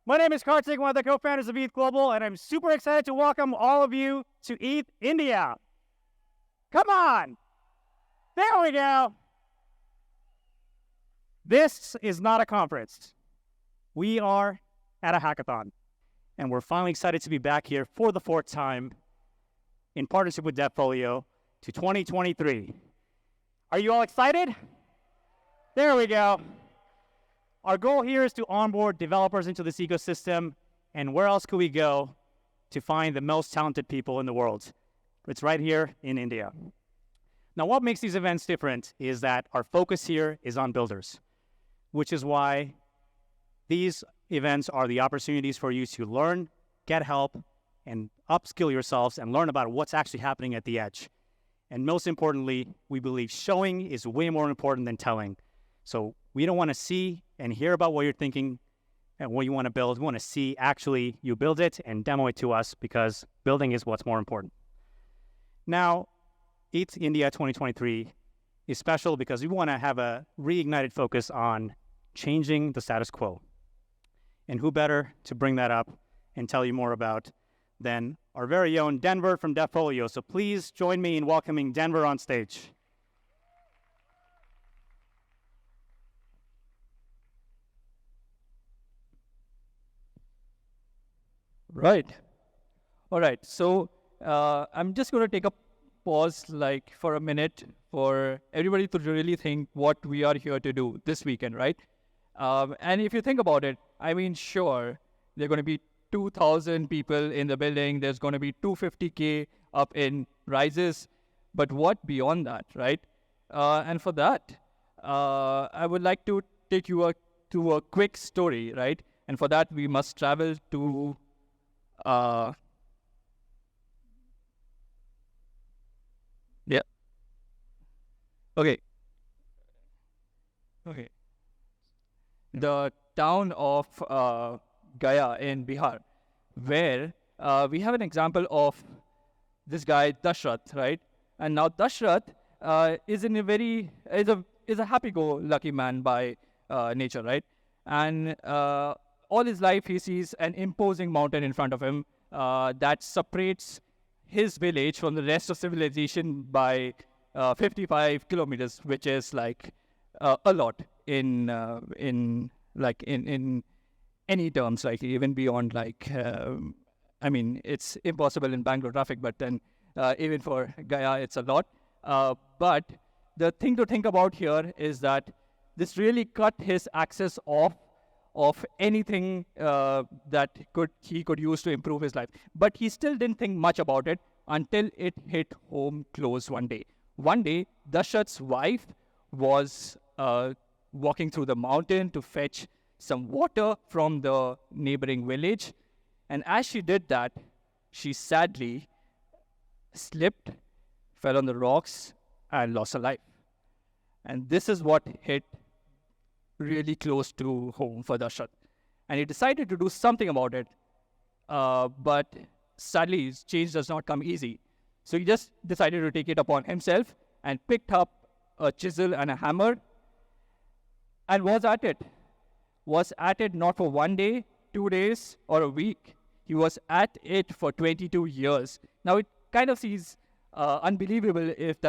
My name is Kartik, one of the co-founders of ETHGlobal, and I'm super excited to welcome all of you to ETHIndia. Come on! There we go! This is not a conference. We are at a hackathon, and we're finally excited to be back here for the fourth time in partnership with Devfolio to 2023. Are you all excited? There we go. Our goal here is to onboard developers into this ecosystem, and where else could we go to find the most talented people in the world? It's right here in India. Now, what makes these events different is that our focus here is on builders, which is why these events are the opportunities for you to learn, get help, and upskill yourselves and learn about what's actually happening at the edge. And most importantly, we believe showing is way more important than telling. So we don't want to see and hear about what you're thinking and what you want to build. We want to see actually you build it and demo it to us, because building is what's more important. Now, ETHIndia 2023 is special because we want to have a reignited focus on changing the status quo. And who better to bring that up and tell you more about than our very own Denver from Devfolio. So please join me in welcoming Denver on stage. Right. All right. So I'm just going to take a pause for a minute for everybody to really think what we are here to do this weekend, right? And if you think about it, I mean, sure, there are going to be 2,000 people in the building. There's going to be 250K up in rises. But what beyond that, right? And for that, I would like to take you to a quick story, right? And for that, we must travel to yeah. Okay. The town of Gaya in Bihar, where we have an example of this guy Dashrath, right? And now Dashrath is a happy-go-lucky man by nature, right? And all his life he sees an imposing mountain in front of him that separates his village from the rest of civilization by 55 kilometers, which is like a lot in any terms, like even beyond I mean, it's impossible in Bangalore traffic, but then even for Gaya, it's a lot. But the thing to think about here is that this really cut his access off of anything that he could use to improve his life. But he still didn't think much about it until it hit home close one day. One day, Dashrath's wife was walking through the mountain to fetch some water from the neighboring village. And as she did that, she sadly slipped, fell on the rocks, and lost her life. And this is what hit really close to home for Dashrath. And he decided to do something about it. But sadly, change does not come easy. So he just decided to take it upon himself and picked up a chisel and a hammer and was at it. Was at it not for 1 day, 2 days, or a week. He was at it for 22 years. Now, it kind of seems unbelievable if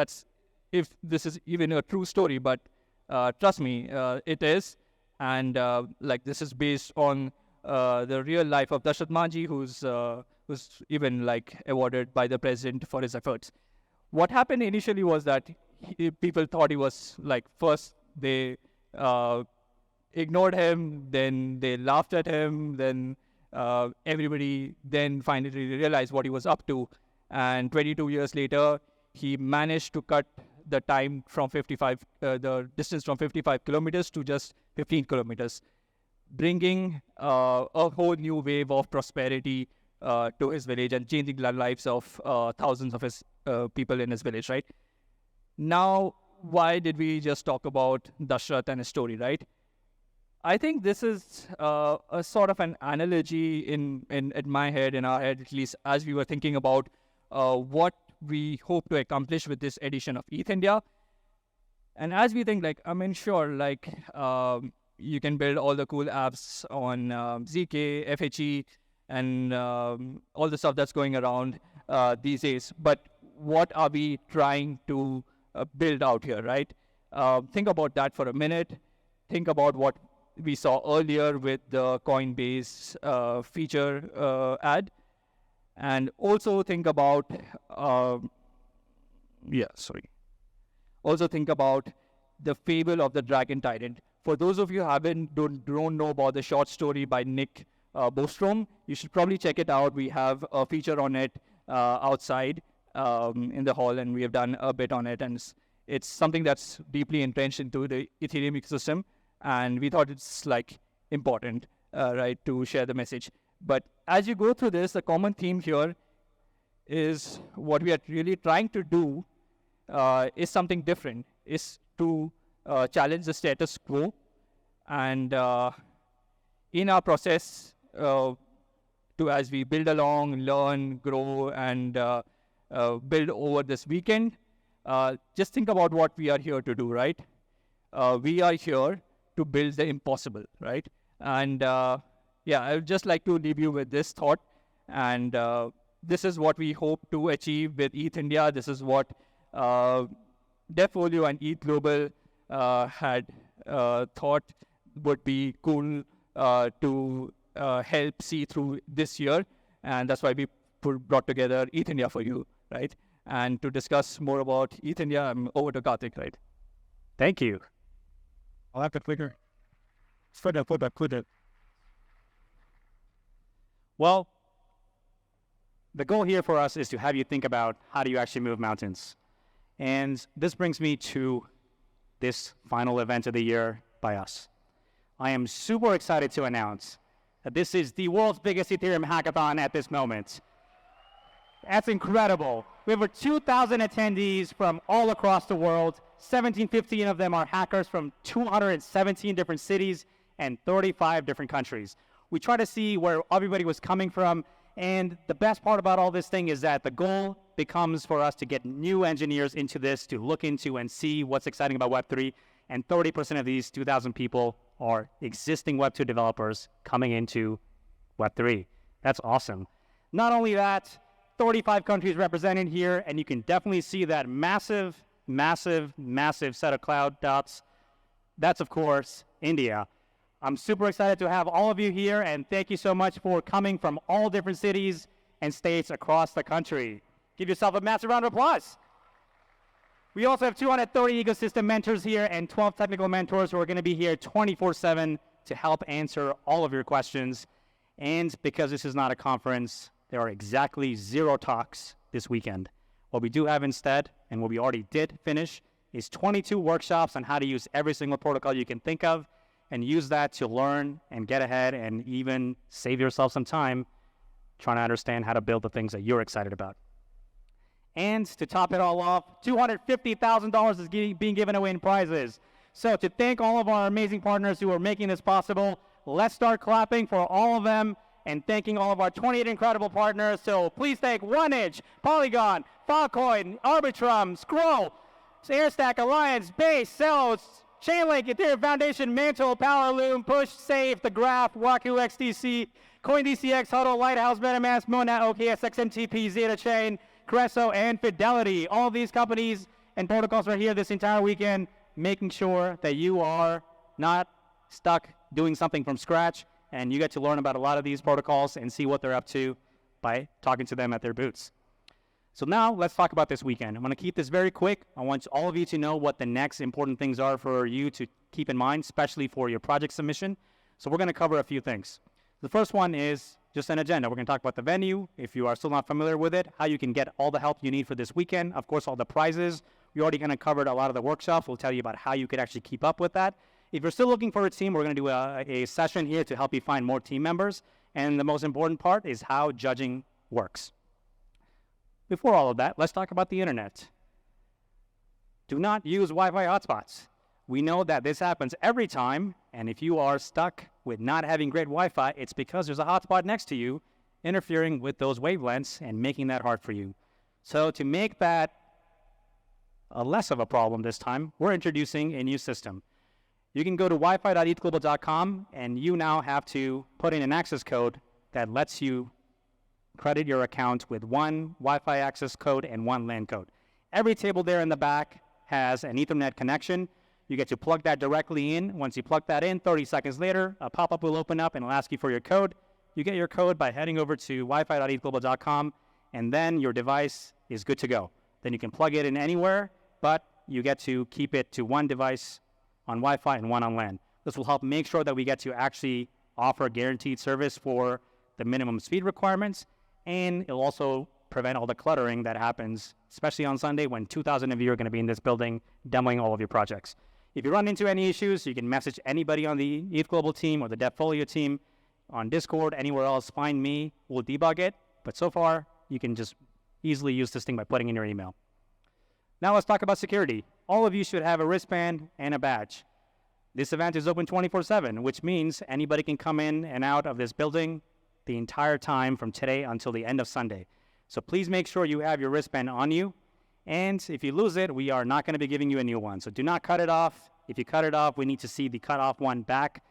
this is even a true story, but trust me, it is. And this is based on the real life of Dashrath Manji, who's even awarded by the president for his efforts. What happened initially was that people thought he was first they ignored him, then they laughed at him, then everybody then finally realized what he was up to. And 22 years later, he managed to cut the time from the distance from 55 kilometers to just 15 kilometers, bringing a whole new wave of prosperity to his village and changing the lives of thousands of his people in his village, right? Now, why did we just talk about Dashrath and his story, right? I think this is a sort of an analogy in my head, in our head at least, as we were thinking about what we hope to accomplish with this edition of ETHIndia. And as we think, sure, you can build all the cool apps on ZK, FHE, and all the stuff that's going around these days. But what are we trying to build out here, right? Think about that for a minute. Think about what we saw earlier with the Coinbase feature ad. And also think about, also think about the fable of the dragon tyrant. For those of you who don't know about the short story by Nick Bostrom, you should probably check it out. We have a feature on it outside in the hall, and we have done a bit on it. And it's something that's deeply entrenched into the Ethereum ecosystem. And we thought it's like important, right, to share the message. But as you go through this, the common theme here is what we are really trying to do is something different, is to challenge the status quo. And in our process, as we build along, learn, grow, and build over this weekend, just think about what we are here to do, right? We are here to build the impossible, right? And yeah, I would just like to leave you with this thought. And this is what we hope to achieve with ETHIndia. This is what Devfolio and ETHGlobal had thought would be cool to help see through this year. And that's why we brought together ETHIndia for you, right? And to discuss more about ETHIndia, I'm over to Kartik, right? Thank you. I'll have to clicker. Put it. Well, the goal here for us is to have you think about how do you actually move mountains. And this brings me to this final event of the year by us. I am super excited to announce that this is the world's biggest Ethereum hackathon at this moment. That's incredible. We have over 2,000 attendees from all across the world. 1,715 of them are hackers from 217 different cities and 35 different countries. We try to see where everybody was coming from, and the best part about all this thing is that the goal becomes for us to get new engineers into this, to look into and see what's exciting about Web3, and 30% of these 2,000 people are existing Web2 developers coming into Web3. That's awesome. Not only that, 35 countries represented here, and you can definitely see that massive set of cloud dots. That's, of course, India. I'm super excited to have all of you here, and thank you so much for coming from all different cities and states across the country. Give yourself a massive round of applause. We also have 230 ecosystem mentors here and 12 technical mentors who are going to be here 24/7 to help answer all of your questions. And because this is not a conference, there are exactly 0 talks this weekend. What we do have instead, and what we already did finish, is 22 workshops on how to use every single protocol you can think of, and use that to learn and get ahead and even save yourself some time trying to understand how to build the things that you're excited about. And to top it all off, $250,000 is being given away in prizes. So to thank all of our amazing partners who are making this possible, let's start clapping for all of them and thanking all of our 28 incredible partners. So please thank OneEdge, Polygon, Filecoin, Arbitrum, Scroll, Airstack, Alliance, Base, Celos, Chainlink, Ethereum Foundation, Mantle, Powerloom, Push, Safe, The Graph, Waku XDC, CoinDCX, Huddle, Lighthouse, MetaMask, Monat, OKS, XMTP, Zeta Chain, Creso, and Fidelity. All of these companies and protocols are here this entire weekend, making sure that you are not stuck doing something from scratch, and you get to learn about a lot of these protocols and see what they're up to by talking to them at their booths. So now let's talk about this weekend. I'm going to keep this very quick. I want all of you to know what the next important things are for you to keep in mind, especially for your project submission. So we're going to cover a few things. The first one is just an agenda. We're going to talk about the venue, if you are still not familiar with it, how you can get all the help you need for this weekend. Of course, all the prizes. We already kind of covered a lot of the workshops. We'll tell you about how you could actually keep up with that. If you're still looking for a team, we're going to do a session here to help you find more team members. And the most important part is how judging works. Before all of that, let's talk about the internet. Do not use Wi-Fi hotspots. We know that this happens every time, and if you are stuck with not having great Wi-Fi, it's because there's a hotspot next to you interfering with those wavelengths and making that hard for you. So to make that less of a problem this time, we're introducing a new system. You can go to wifi.ethglobal.com, and you now have to put in an access code that lets you credit your account with one Wi-Fi access code and one LAN code. Every table there in the back has an Ethernet connection. You get to plug that directly in. Once you plug that in, 30 seconds later, a pop-up will open up and it'll ask you for your code. You get your code by heading over to wifi.ethglobal.com, and then your device is good to go. Then you can plug it in anywhere, but you get to keep it to one device on Wi-Fi and one on LAN. This will help make sure that we get to actually offer guaranteed service for the minimum speed requirements, and it'll also prevent all the cluttering that happens, especially on Sunday when 2,000 of you are going to be in this building demoing all of your projects. If you run into any issues, you can message anybody on the ETHGlobal team or the Devfolio team on Discord, anywhere else. Find me, we'll debug it. But so far, you can just easily use this thing by putting in your email. Now let's talk about security. All of you should have a wristband and a badge. This event is open 24/7, which means anybody can come in and out of this building the entire time from today until the end of Sunday. So please make sure you have your wristband on you. And if you lose it, we are not going to be giving you a new one. So do not cut it off. If you cut it off, we need to see the cut off one back.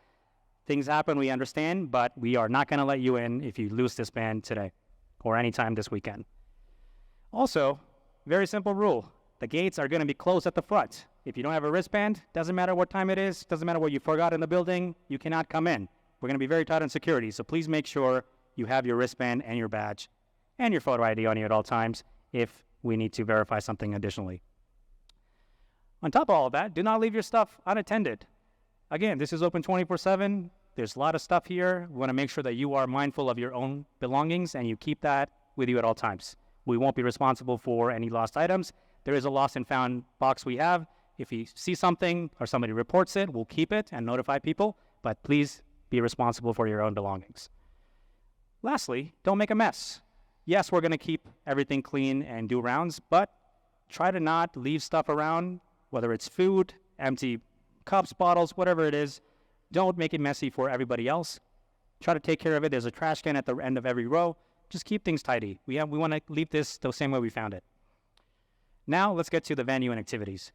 Things happen, we understand, but we are not going to let you in if you lose this band today or anytime this weekend. Also, very simple rule. The gates are going to be closed at the front. If you don't have a wristband, doesn't matter what time it is, doesn't matter what you forgot in the building, you cannot come in. We're going to be very tight on security, so please make sure you have your wristband and your badge and your photo ID on you at all times if we need to verify something additionally. On top of all of that, do not leave your stuff unattended. Again, this is open 24/7. There's a lot of stuff here. We want to make sure that you are mindful of your own belongings and you keep that with you at all times. We won't be responsible for any lost items. There is a lost and found box we have. If you see something or somebody reports it, we'll keep it and notify people, but please be responsible for your own belongings. Lastly, don't make a mess. Yes, we're going to keep everything clean and do rounds, but try to not leave stuff around, whether it's food, empty cups, bottles, whatever it is. Don't make it messy for everybody else. Try to take care of it. There's a trash can at the end of every row. Just keep things tidy. We want to leave this the same way we found it. Now let's get to the venue and activities.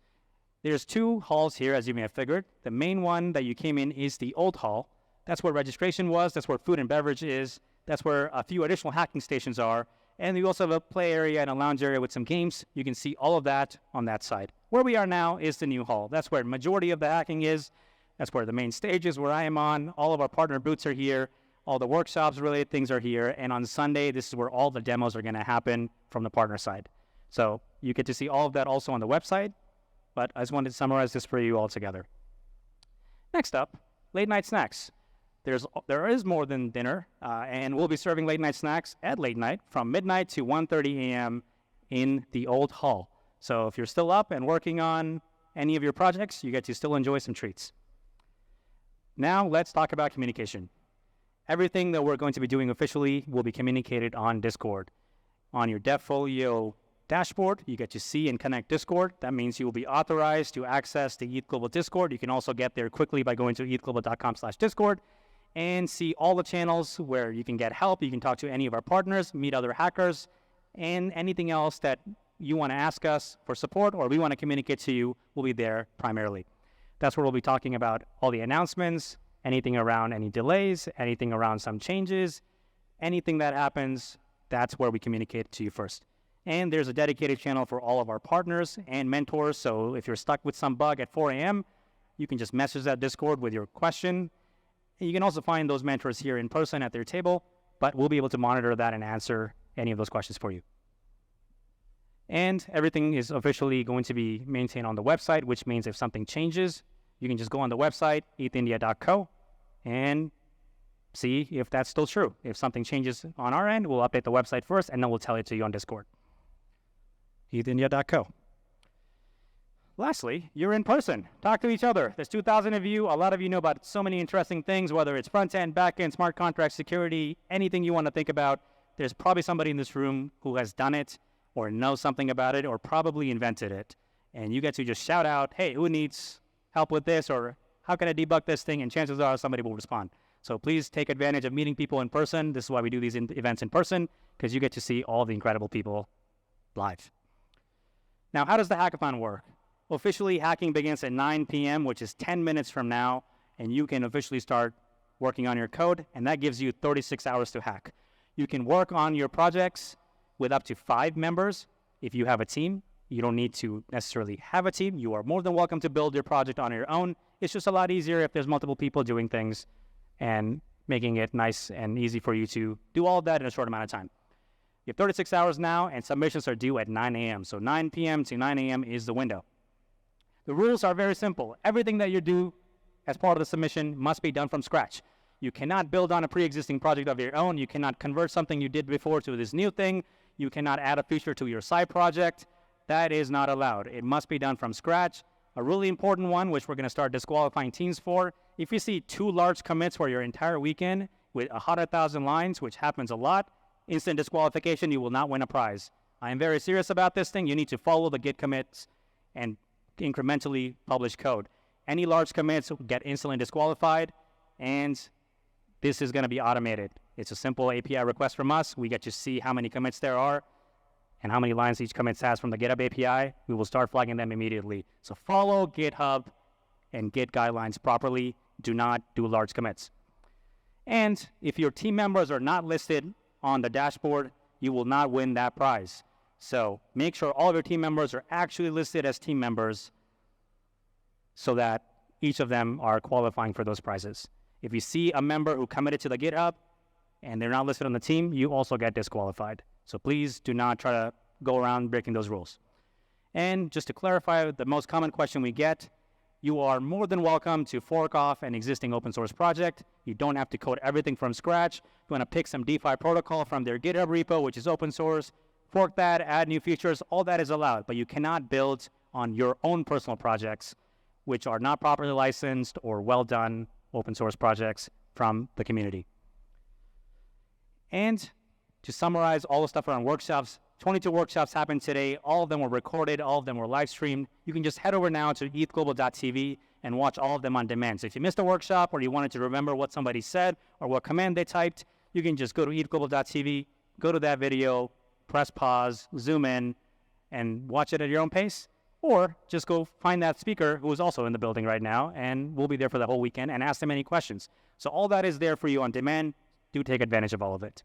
There's two halls here, as you may have figured. The main one that you came in is the old hall. That's where registration was. That's where food and beverage is. That's where a few additional hacking stations are. And you also have a play area and a lounge area with some games. You can see all of that on that side. Where we are now is the new hall. That's where the majority of the hacking is. That's where the main stage is, where I am on. All of our partner booths are here. All the workshops related things are here. And on Sunday, this is where all the demos are going to happen from the partner side. So you get to see all of that also on the website. But I just wanted to summarize this for you all together. Next up, late night snacks. There is more than dinner, and we'll be serving late night snacks at late night from midnight to 1:30 a.m. in the old hall. So if you're still up and working on any of your projects, you get to still enjoy some treats. Now let's talk about communication. Everything that we're going to be doing officially will be communicated on Discord. On your Devfolio dashboard, you get to see and connect Discord. That means you will be authorized to access the ETHGlobal Discord. You can also get there quickly by going to ethglobal.com/discord and see all the channels where you can get help. You can talk to any of our partners, meet other hackers, and anything else that you want to ask us for support or we want to communicate to you will be there primarily. That's where we'll be talking about all the announcements, anything around any delays, anything around some changes, anything that happens, that's where we communicate to you first. And there's a dedicated channel for all of our partners and mentors. So if you're stuck with some bug at 4 a.m., you can just message that Discord with your question. And you can also find those mentors here in person at their table, but we'll be able to monitor that and answer any of those questions for you. And everything is officially going to be maintained on the website, which means if something changes, you can just go on the website, ETHIndia.co, and see if that's still true. If something changes on our end, we'll update the website first, and then we'll tell it to you on Discord. ETHIndia.co. Lastly, you're in person. Talk to each other. There's 2,000 of you. A lot of you know about so many interesting things, whether it's front-end, back-end, smart contract security, anything you want to think about. There's probably somebody in this room who has done it or knows something about it or probably invented it. And you get to just shout out, hey, who needs help with this, or how can I debug this thing? And chances are somebody will respond. So please take advantage of meeting people in person. This is why we do these events in person, because you get to see all the incredible people live. Now, how does the hackathon work? Officially, hacking begins at 9 p.m., which is 10 minutes from now, and you can officially start working on your code, and that gives you 36 hours to hack. You can work on your projects with up to 5 members if you have a team. You don't need to necessarily have a team. You are more than welcome to build your project on your own. It's just a lot easier if there's multiple people doing things and making it nice and easy for you to do all of that in a short amount of time. You have 36 hours now, and submissions are due at 9 a.m. So 9 p.m. to 9 a.m. is the window. The rules are very simple. Everything that you do as part of the submission must be done from scratch. You cannot build on a pre-existing project of your own. You cannot convert something you did before to this new thing. You cannot add a feature to your side project. That is not allowed. It must be done from scratch. A really important one, which we're going to start disqualifying teams for, if you see 2 large commits for your entire weekend with 100,000 lines, which happens a lot, instant disqualification, you will not win a prize. I am very serious about this thing. You need to follow the Git commits and incrementally publish code. Any large commits get instantly disqualified, and this is going to be automated. It's a simple API request from us. We get to see how many commits there are and how many lines each commit has from the GitHub API. We will start flagging them immediately. So follow GitHub and Git guidelines properly. Do not do large commits. And if your team members are not listed on the dashboard, you will not win that prize. So make sure all of your team members are actually listed as team members so that each of them are qualifying for those prizes. If you see a member who committed to the GitHub and they're not listed on the team, you also get disqualified. So please do not try to go around breaking those rules. And just to clarify, the most common question we get, you are more than welcome to fork off an existing open source project. You don't have to code everything from scratch. If you want to pick some DeFi protocol from their GitHub repo, which is open source, fork that, add new features, all that is allowed. But you cannot build on your own personal projects, which are not properly licensed or well done open source projects from the community. And to summarize all the stuff around workshops, 22 workshops happened today. All of them were recorded. All of them were live streamed. You can just head over now to ETHGlobal.tv and watch all of them on demand. So if you missed a workshop or you wanted to remember what somebody said or what command they typed, you can just go to ETHGlobal.tv, go to that video, press pause, zoom in, and watch it at your own pace. Or just go find that speaker who is also in the building right now, and we'll be there for the whole weekend, and ask them any questions. So all that is there for you on demand. Do take advantage of all of it.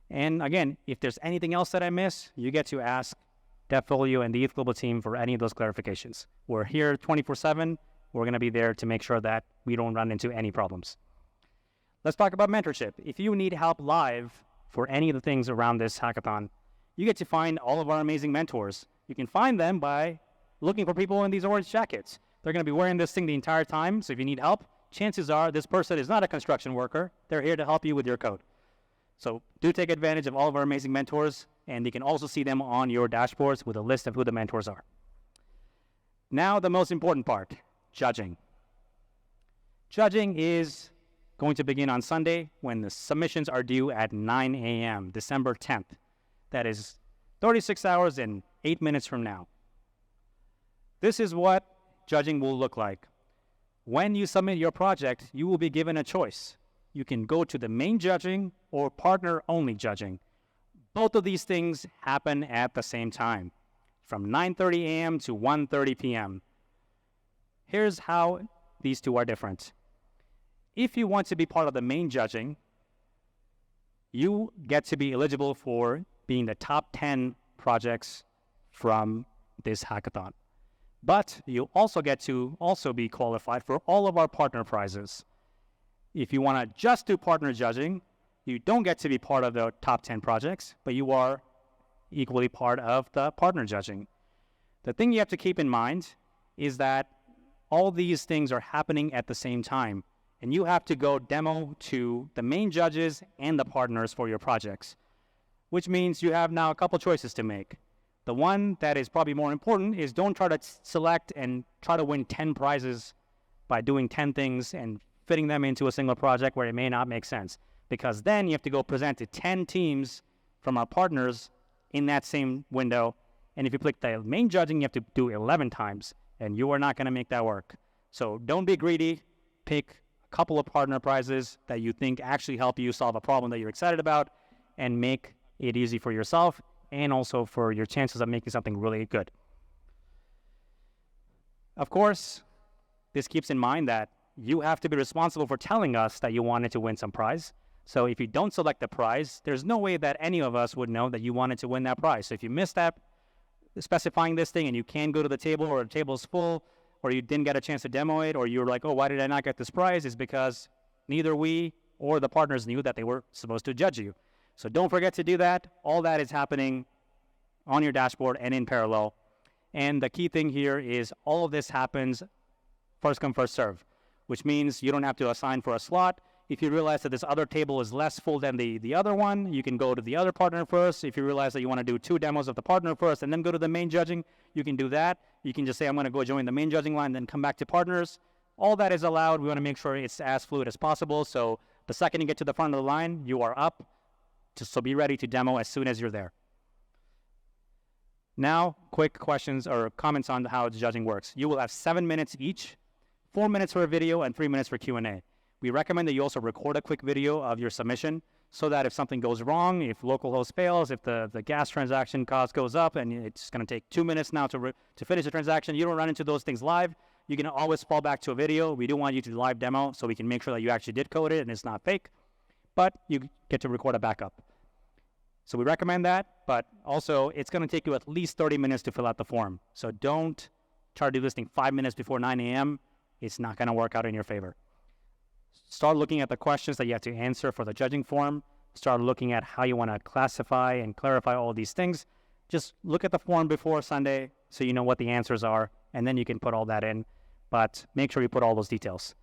And again, if there's anything else that I miss, you get to ask Devfolio and the ETHGlobal team for any of those clarifications. We're here 24/7. We're going to be there to make sure that we don't run into any problems. Let's talk about mentorship. If you need help live for any of the things around this hackathon, you get to find all of our amazing mentors. You can find them by looking for people in these orange jackets. They're going to be wearing this thing the entire time, so if you need help, chances are this person is not a construction worker. They're here to help you with your code. So do take advantage of all of our amazing mentors, and you can also see them on your dashboards with a list of who the mentors are. Now the most important part, judging. Judging is going to begin on Sunday when the submissions are due at 9 a.m., December 10th. That is 36 hours and 8 minutes from now. This is what judging will look like. When you submit your project, you will be given a choice. You can go to the main judging or partner-only judging. Both of these things happen at the same time, from 9:30 a.m. to 1:30 p.m. Here's how these two are different. If you want to be part of the main judging, you get to be eligible for being the top 10 projects from this hackathon. But you also get to be qualified for all of our partner prizes. If you want to just do partner judging, you don't get to be part of the top 10 projects, but you are equally part of the partner judging. The thing you have to keep in mind is that all these things are happening at the same time, and you have to go demo to the main judges and the partners for your projects, which means you have now a couple choices to make. The one that is probably more important is don't try to select and try to win 10 prizes by doing 10 things and fitting them into a single project where it may not make sense, because then you have to go present to 10 teams from our partners in that same window. And if you click the main judging, you have to do 11 times, and you are not going to make that work. So don't be greedy. Pick a couple of partner prizes that you think actually help you solve a problem that you're excited about, and make it easy for yourself and also for your chances of making something really good. Of course, this keeps in mind that you have to be responsible for telling us that you wanted to win some prize. So if you don't select the prize, there's no way that any of us would know that you wanted to win that prize. So if you missed that, specifying this thing and you can't go to the table, or the table's full, or you didn't get a chance to demo it, or you're like, oh, why did I not get this prize? Is because neither we or the partners knew that they were supposed to judge you. So don't forget to do that. All that is happening on your dashboard and in parallel. And the key thing here is all of this happens first come, first serve, which means you don't have to assign for a slot. If you realize that this other table is less full than the other one, you can go to the other partner first. If you realize that you want to do 2 demos of the partner first and then go to the main judging, you can do that. You can just say, I'm going to go join the main judging line, then come back to partners. All that is allowed. We want to make sure it's as fluid as possible. So the second you get to the front of the line, you are up. So be ready to demo as soon as you're there. Now, quick questions or comments on how the judging works. You will have 7 minutes each, 4 minutes for a video and 3 minutes for Q&A. We recommend that you also record a quick video of your submission so that if something goes wrong, if localhost fails, if the gas transaction cost goes up and it's going to take 2 minutes now to finish the transaction, you don't run into those things live. You can always fall back to a video. We do want you to live demo so we can make sure that you actually did code it and it's not fake, but you get to record a backup. So we recommend that, but also it's going to take you at least 30 minutes to fill out the form. So don't try to do this thing 5 minutes before 9 a.m. It's not going to work out in your favor. Start looking at the questions that you have to answer for the judging form. Start looking at how you want to classify and clarify all these things. Just look at the form before Sunday so you know what the answers are, and then you can put all that in. But make sure you put all those details.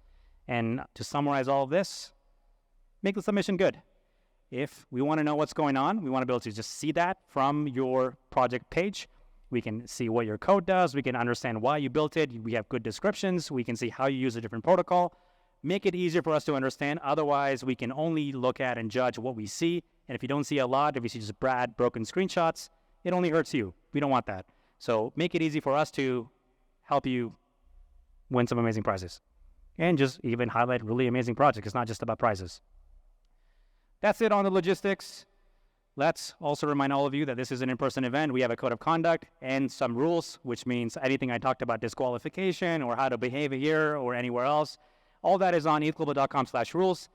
And to summarize all of this, make the submission good. If we want to know what's going on, we want to be able to just see that from your project page. We can see what your code does. We can understand why you built it. We have good descriptions. We can see how you use a different protocol. Make it easier for us to understand. Otherwise, we can only look at and judge what we see. And if you don't see a lot, if you see just broken screenshots, it only hurts you. We don't want that. So make it easy for us to help you win some amazing prizes. And just even highlight really amazing projects. It's not just about prizes. That's it on the logistics. Let's also remind all of you that this is an in-person event. We have a code of conduct and some rules, which means anything I talked about disqualification or how to behave here or anywhere else, all that is on ETHGlobal.com/rules.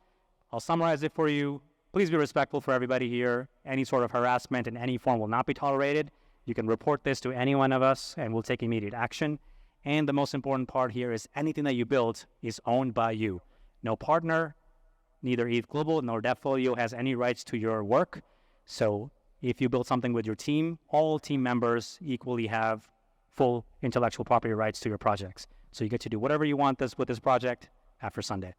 I'll summarize it for you. Please be respectful for everybody here. Any sort of harassment in any form will not be tolerated. You can report this to any one of us and we'll take immediate action. And the most important part here is anything that you build is owned by you. No partner, neither ETHGlobal nor Devfolio has any rights to your work. So if you build something with your team, all team members equally have full intellectual property rights to your projects. So you get to do whatever you want with this project after Sunday.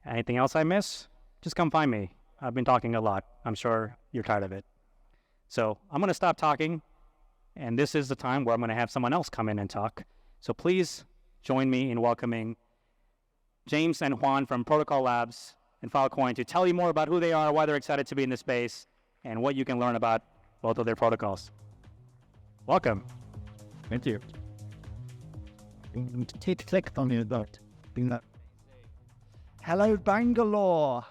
Anything else I miss? Just come find me. I've been talking a lot. I'm sure you're tired of it. So I'm going to stop talking, and this is the time where I'm going to have someone else come in and talk. So please join me in welcoming James and Juan from Protocol Labs and Filecoin to tell you more about who they are, why they're excited to be in this space, and what you can learn about both of their protocols. Welcome. Thank you. Click on the dot. Hello, Bangalore.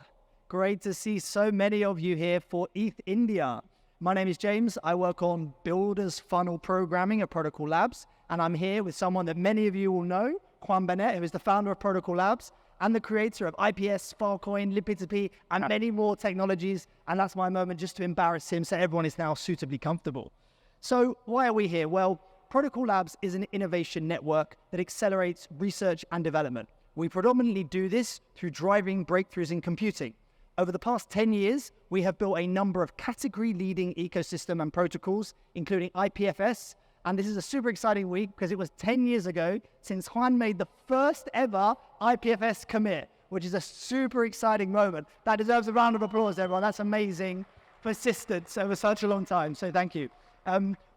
Great to see so many of you here for ETHIndia. My name is James. I work on Builders Funnel Programming at Protocol Labs, and I'm here with someone that many of you will know, Juan Bennett, who is the founder of Protocol Labs and the creator of IPS, Filecoin, libp2p, and many more technologies. And that's my moment just to embarrass him so everyone is now suitably comfortable. So why are we here? Well, Protocol Labs is an innovation network that accelerates research and development. We predominantly do this through driving breakthroughs in computing. Over the past 10 years, we have built a number of category-leading ecosystem and protocols, including IPFS. And this is a super exciting week because it was 10 years ago since Juan made the first ever IPFS commit, which is a super exciting moment. That deserves a round of applause, everyone. That's amazing persistence over such a long time. So thank you.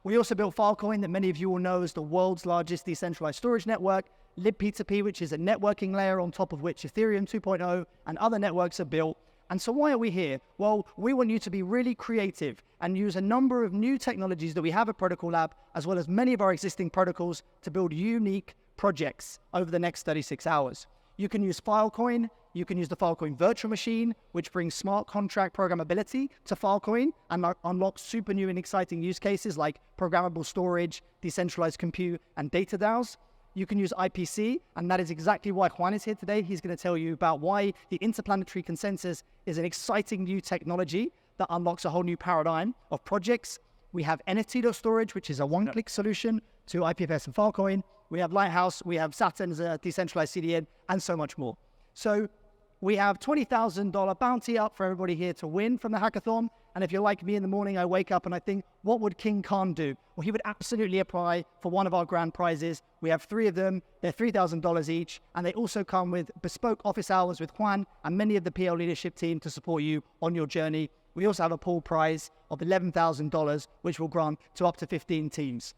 We also built Filecoin, that many of you will know as the world's largest decentralized storage network, libp2p, which is a networking layer on top of which Ethereum 2.0 and other networks are built. And so why are we here? Well, we want you to be really creative and use a number of new technologies that we have at Protocol Lab, as well as many of our existing protocols, to build unique projects over the next 36 hours. You can use Filecoin You can use the Filecoin virtual machine, which brings smart contract programmability to Filecoin and unlocks super new and exciting use cases like programmable storage, decentralized compute, and data DAOs. You can use IPC, and that is exactly why Juan is here today. He's going to tell you about why the interplanetary consensus is an exciting new technology that unlocks a whole new paradigm of projects. We have NFT.storage, which is a one-click solution to IPFS and Filecoin. We have Lighthouse, we have Saturn's decentralized CDN, and so much more. So we have $20,000 bounty up for everybody here to win from the hackathon. And if you're like me in the morning, I wake up and I think, what would King Khan do? Well, he would absolutely apply for one of our grand prizes. We have 3 of them. They're $3,000 each. And they also come with bespoke office hours with Juan and many of the PL leadership team to support you on your journey. We also have a pool prize of $11,000, which will grant to up to 15 teams.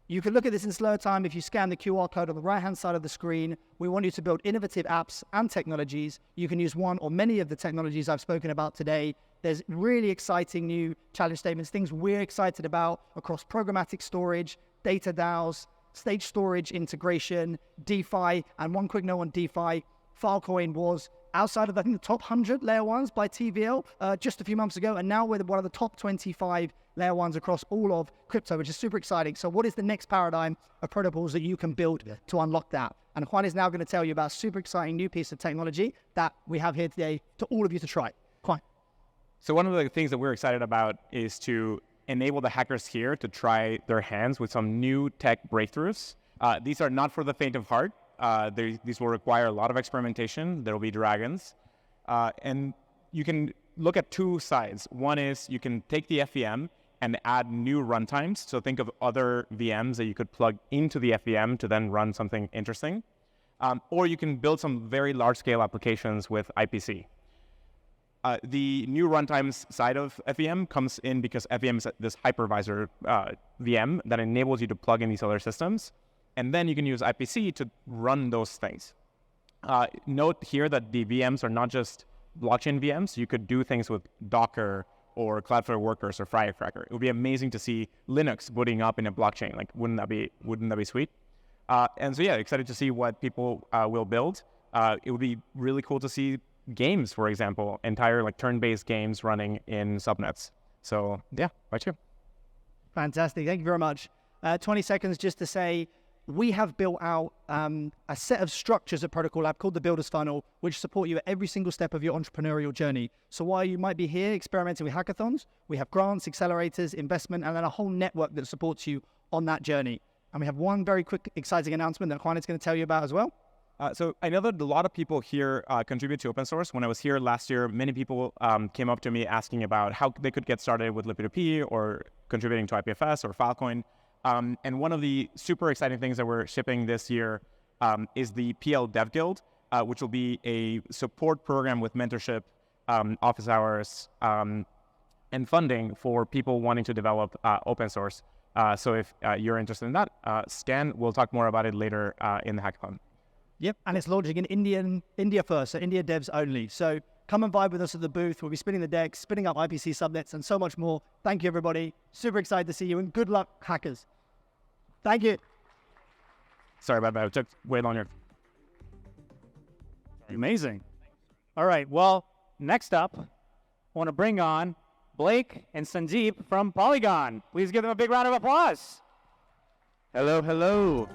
You can look at this in slow time if you scan the QR code on the right-hand side of the screen. We want you to build innovative apps and technologies. You can use one or many of the technologies I've spoken about today. There's really exciting new challenge statements, things we're excited about across programmatic storage, data DAOs, state storage integration, DeFi, and one quick note on DeFi. Filecoin was outside of, I think, the top 100 layer 1s by TVL just a few months ago, and now we're one of the top 25 layer 1s across all of crypto, which is super exciting. So what is the next paradigm of protocols that you can build to unlock that? And Juan is now going to tell you about a super exciting new piece of technology that we have here today to all of you to try. Juan. So one of the things that we're excited about is to enable the hackers here to try their hands with some new tech breakthroughs. These are not for the faint of heart. These will require a lot of experimentation. There will be dragons. And you can look at 2 sides. One is you can take the FVM and add new runtimes. So think of other VMs that you could plug into the FVM to then run something interesting. Or you can build some very large-scale applications with IPC. The new runtimes side of FVM comes in because FVM is this hypervisor VM that enables you to plug in these other systems. And then you can use IPC to run those things. Note here that the VMs are not just blockchain VMs. You could do things with Docker or Cloudflare Workers or Firecracker. It would be amazing to see Linux booting up in a blockchain. Like, wouldn't that be sweet? And so yeah, excited to see what people will build. It would be really cool to see games, for example, entire like turn-based games running in subnets. So yeah, right here. Fantastic. Thank you very much. 20 seconds just to say, we have built out a set of structures at Protocol Lab called the Builder's Funnel, which support you at every single step of your entrepreneurial journey. So while you might be here experimenting with hackathons, we have grants, accelerators, investment, and then a whole network that supports you on that journey. And we have one very quick, exciting announcement that Juan is going to tell you about as well. So I know that a lot of people here contribute to open source. When I was here last year, many people came up to me asking about how they could get started with Liquid2P or contributing to IPFS or Filecoin. And one of the super exciting things that we're shipping this year is the PL Dev Guild, which will be a support program with mentorship, office hours, and funding for people wanting to develop open source. So if you're interested in that, scan. We'll talk more about it later in the hackathon. Yep, and it's launching in India first, so India devs only. So come and vibe with us at the booth. We'll be spinning the decks, spinning up IPC subnets, and so much more. Thank you, everybody. Super excited to see you, and good luck, hackers. Thank you. Sorry about that. It took way longer. Amazing. All right. Well, next up, I want to bring on Blake and Sandeep from Polygon. Please give them a big round of applause. Hello, hello.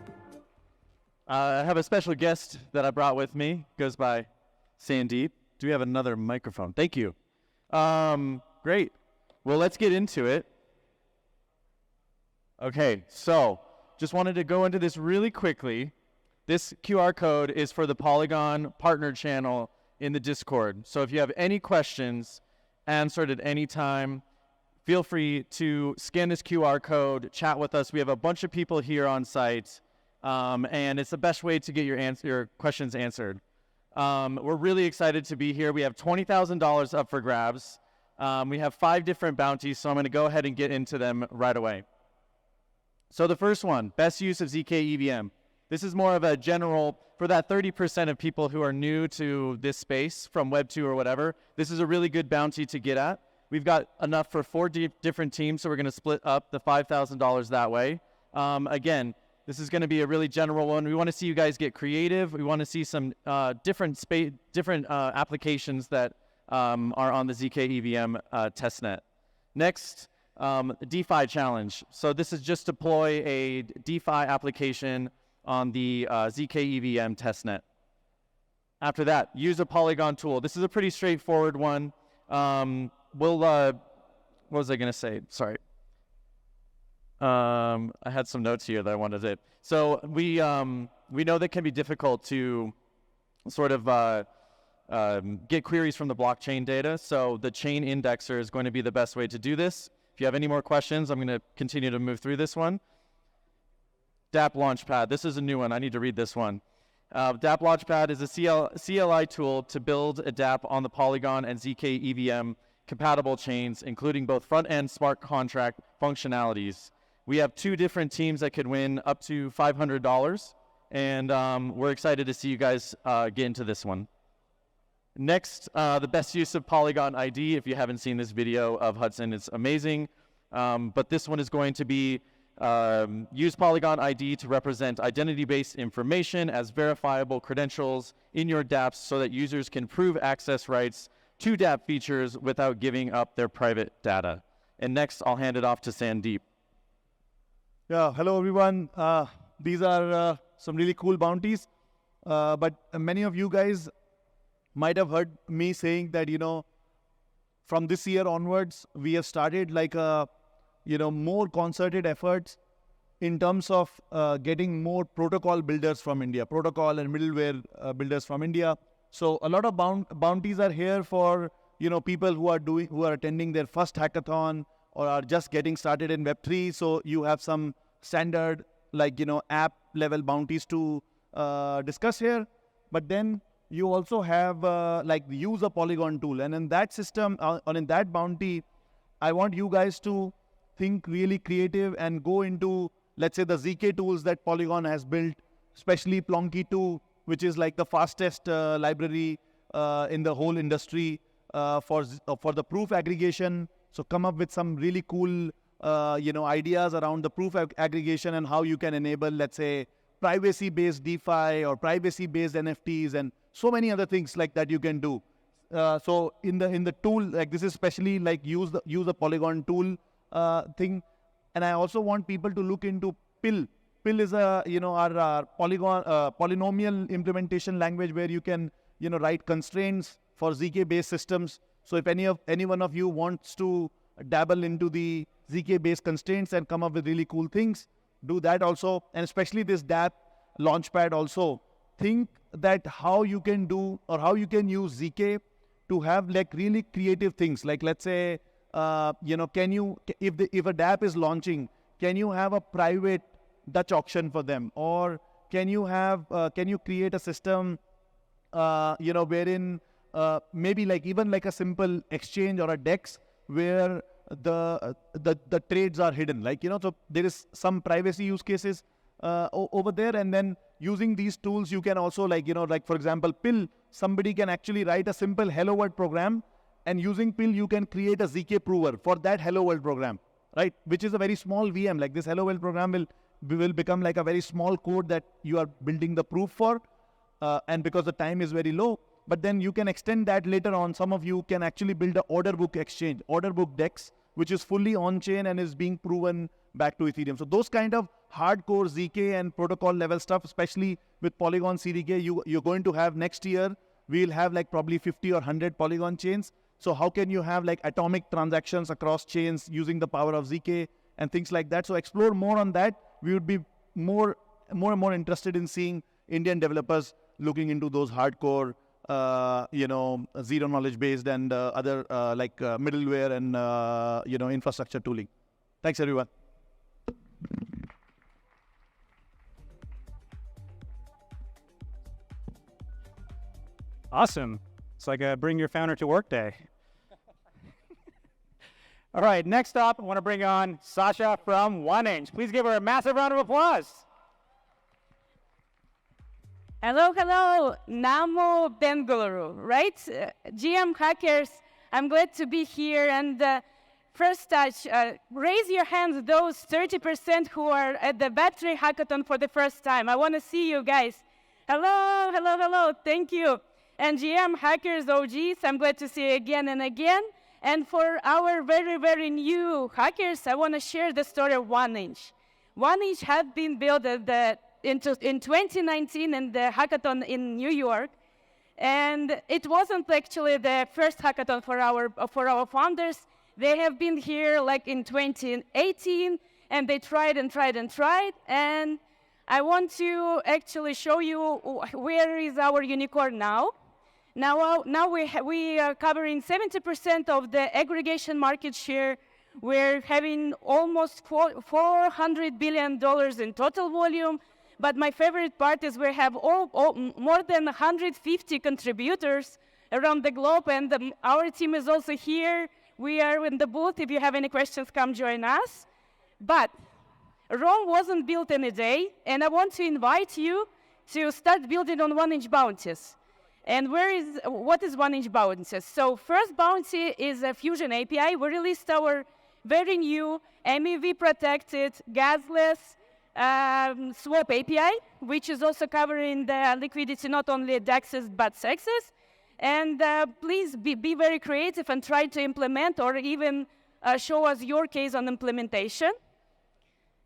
I have a special guest that I brought with me. Goes by Sandeep. Do we have another microphone? Thank you. Great. Well, let's get into it. Okay, so just wanted to go into this really quickly. This QR code is for the Polygon partner channel in the Discord. So if you have any questions answered at any time, feel free to scan this QR code, chat with us. We have a bunch of people here on site, and it's the best way to get your questions answered. We're really excited to be here. We have $20,000 up for grabs. We have 5 different bounties, so I'm going to go ahead and get into them right away. So the first one, best use of ZK EVM. This is more of a general, for that 30% of people who are new to this space from Web 2 or whatever, this is a really good bounty to get at. We've got enough for 4 different teams, so we're going to split up the $5,000 that way. Again, This is going to be a really general one. We want to see you guys get creative. We want to see some different applications that are on the ZK EVM testnet. Next, DeFi challenge. So this is just deploy a DeFi application on the ZK EVM testnet. After that, use a Polygon tool. This is a pretty straightforward one. What was I going to say? Sorry. I had some notes here that I wanted to. So we know that it can be difficult to sort of get queries from the blockchain data. So the chain indexer is going to be the best way to do this. If you have any more questions, I'm going to continue to move through this one. dApp Launchpad. This is a new one. I need to read this one. dApp Launchpad is a CLI tool to build a dApp on the Polygon and ZK EVM compatible chains, including both front-end smart contract functionalities. We have 2 different teams that could win up to $500, and we're excited to see you guys get into this one. Next, the best use of Polygon ID. If you haven't seen this video of Hudson, it's amazing. But this one is going to be use Polygon ID to represent identity-based information as verifiable credentials in your dApps so that users can prove access rights to dApp features without giving up their private data. And next, I'll hand it off to Sandeep. Yeah, hello everyone. These are some really cool bounties. But many of you guys might have heard me saying that, from this year onwards, we have started like a, more concerted efforts in terms of getting more protocol builders from India, protocol and middleware builders from India. So a lot of bounties are here for, people who are attending their first hackathon or are just getting started in Web3. So you have some standard, app level bounties to discuss here. But then you also have, use a Polygon tool. And in that system, or in that bounty, I want you guys to think really creative and go into, let's say, the ZK tools that Polygon has built, especially Plonky 2, which is like the fastest library in the whole industry for the proof aggregation. So come up with some really cool, ideas around the proof aggregation and how you can enable, let's say, privacy-based DeFi or privacy-based NFTs and so many other things like that you can do. So in the tool, like this is especially like use the Polygon tool thing. And I also want people to look into PIL. PIL is our Polygon polynomial implementation language where you can write constraints for ZK-based systems. So if any one of you wants to dabble into the ZK-based constraints and come up with really cool things, do that also. And especially this dApp Launchpad also. Think that how you can do or how you can use ZK to have like really creative things. Like let's say, can you, if a dApp is launching, can you have a private Dutch auction for them? Or can you create a system, wherein maybe even like a simple exchange or a DEX where the trades are hidden, so there is some privacy use cases over there. And then using these tools, you can also for example, PIL, somebody can actually write a simple hello world program, and using PIL, you can create a ZK prover for that hello world program, right? Which is a very small VM. Like this hello world program will become like a very small code that you are building the proof for. And because the time is very low, but then you can extend that later on. Some of you can actually build an order book exchange, order book DEX, which is fully on-chain and is being proven back to Ethereum. So those kind of hardcore ZK and protocol level stuff, especially with Polygon CDK, you're going to have next year, we'll have like probably 50 or 100 Polygon chains. So how can you have like atomic transactions across chains using the power of ZK and things like that? So explore more on that. We would be more and more interested in seeing Indian developers looking into those hardcore, zero knowledge based and other middleware and, infrastructure tooling. Thanks, everyone. Awesome. It's like a bring your founder to work day. All right, next up, I want to bring on Sasha from 1inch. Please give her a massive round of applause. Hello, hello. Namo Bengaluru, right? GM Hackers, I'm glad to be here. And first touch, raise your hands, those 30% who are at the Web3 Hackathon for the first time. I want to see you guys. Hello, hello, hello. Thank you. And GM, hackers, OGs, I'm glad to see you again and again. And for our very, very new hackers, I want to share the story of 1inch. 1inch had been built in 2019 in the hackathon in New York. And it wasn't actually the first hackathon for our founders. They have been here like in 2018, and they tried and tried and tried. And I want to actually show you where is our unicorn now. Now we are covering 70% of the aggregation market share. We're having almost $400 billion in total volume. But my favorite part is we have more than 150 contributors around the globe, and our team is also here. We are in the booth. If you have any questions, come join us. But Rome wasn't built in a day, and I want to invite you to start building on 1inch bounties. And what is 1inch bounties? So first bounty is a Fusion API. We released our very new MEV-protected, gasless, swap API, which is also covering the liquidity, not only DEXs, but SEXs. And please be very creative and try to implement or even show us your case on implementation.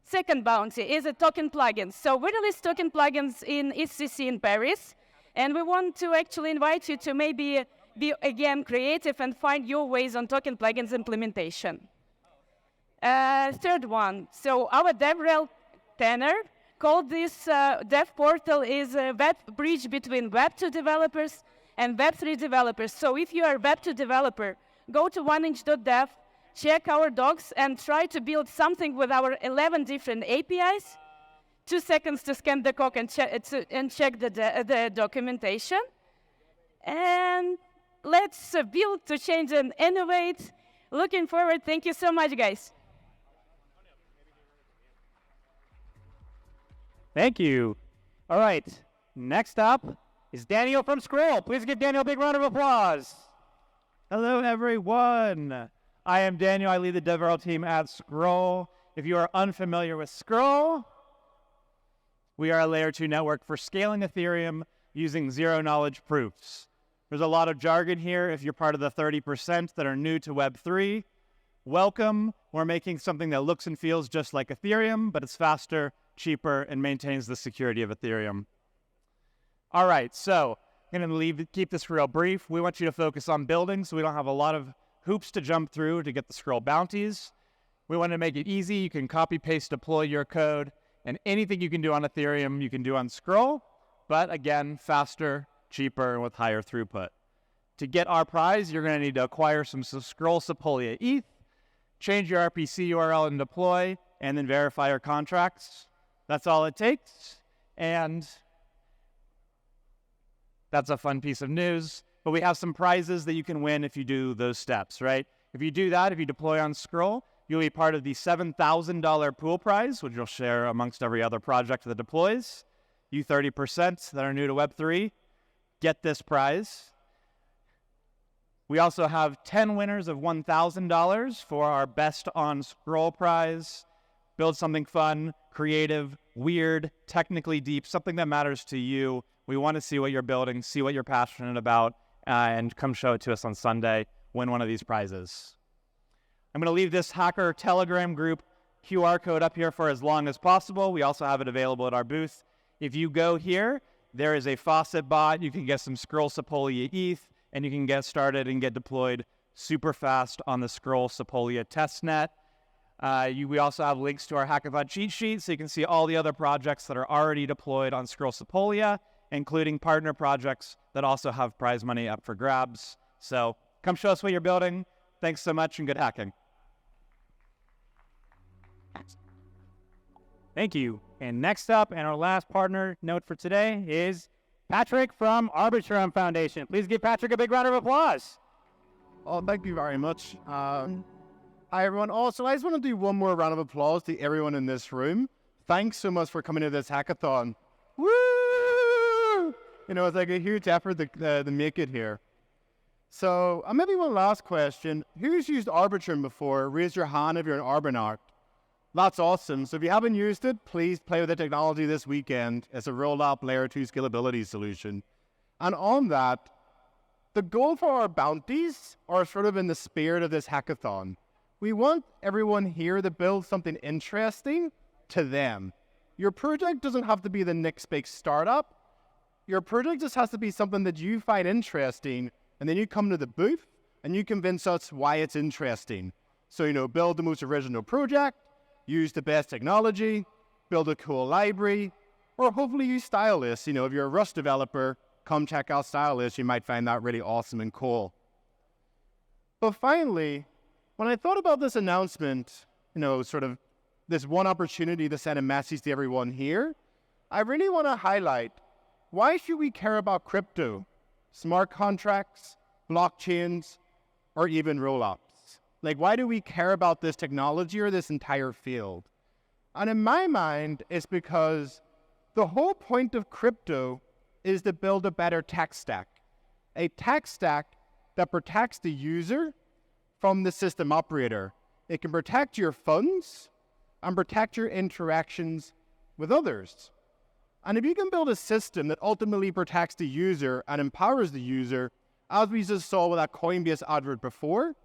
Second bounty is a token plugin. So we released token plugins in ETHCC in Paris. And we want to actually invite you to maybe be, again, creative and find your ways on token plugins implementation. Third one, so our DevRel tenor called this dev portal is a web bridge between Web2 developers and Web3 developers. So if you are a Web2 developer, go to 1inch.dev, check our docs, and try to build something with our 11 different APIs. 2 seconds to scan the code and check the documentation. And let's build to change and innovate. Looking forward. Thank you so much, guys. Thank you. All right, next up is Daniel from Scroll. Please give Daniel a big round of applause. Hello, everyone. I am Daniel. I lead the DevRel team at Scroll. If you are unfamiliar with Scroll, we are a layer 2 network for scaling Ethereum using zero-knowledge proofs. There's a lot of jargon here. If you're part of the 30% that are new to Web3, welcome. We're making something that looks and feels just like Ethereum, but it's faster, cheaper, and maintains the security of Ethereum. All right, so I'm going to keep this real brief. We want you to focus on building, so we don't have a lot of hoops to jump through to get the Scroll bounties. We want to make it easy. You can copy, paste, deploy your code, and anything you can do on Ethereum, you can do on Scroll, but again, faster, cheaper, and with higher throughput. To get our prize, you're going to need to acquire some Scroll Sepolia ETH, change your RPC URL and deploy, and then verify your contracts. That's all it takes, and that's a fun piece of news. But we have some prizes that you can win if you do those steps, right? If you do that, if you deploy on Scroll, you'll be part of the $7,000 pool prize, which you'll share amongst every other project that deploys. You 30% that are new to Web3, get this prize. We also have 10 winners of $1,000 for our Best on Scroll prize. Build something fun, creative, weird, technically deep, something that matters to you. We want to see what you're building, see what you're passionate about, and come show it to us on Sunday. Win one of these prizes. I'm going to leave this hacker Telegram group QR code up here for as long as possible. We also have it available at our booth. If you go here, there is a faucet bot. You can get some Scroll Sepolia ETH, and you can get started and get deployed super fast on the Scroll Sepolia testnet. We also have links to our hackathon cheat sheet, so you can see all the other projects that are already deployed on Scroll Sepolia, including partner projects that also have prize money up for grabs. So come show us what you're building. Thanks so much, and good hacking. Thank you. And next up, and our last partner note for today is Patrick from Arbitrum Foundation. Please give Patrick a big round of applause. Oh, thank you very much. Hi, everyone. Also, I just want to do one more round of applause to everyone in this room. Thanks so much for coming to this hackathon. Woo! You know, it's like a huge effort to make it here. So maybe one last question. Who's used Arbitrum before? Raise your hand if you're an Arbitrum. That's awesome. So if you haven't used it, please play with the technology this weekend. It's a rolled up layer 2 scalability solution. And on that, the goal for our bounties are sort of in the spirit of this hackathon. We want everyone here to build something interesting to them. Your project doesn't have to be the next big startup. Your project just has to be something that you find interesting, and then you come to the booth and you convince us why it's interesting. So, build the most original project, use the best technology, build a cool library, or hopefully use Stylus. If you're a Rust developer, come check out Stylus. You might find that really awesome and cool. But finally, when I thought about this announcement, sort of this one opportunity to send a message to everyone here, I really want to highlight, why should we care about crypto, smart contracts, blockchains, or even rollups? Like, why do we care about this technology or this entire field? And in my mind, it's because the whole point of crypto is to build a better tech stack. A tech stack that protects the user from the system operator. It can protect your funds and protect your interactions with others. And if you can build a system that ultimately protects the user and empowers the user, as we just saw with that Coinbase advert before,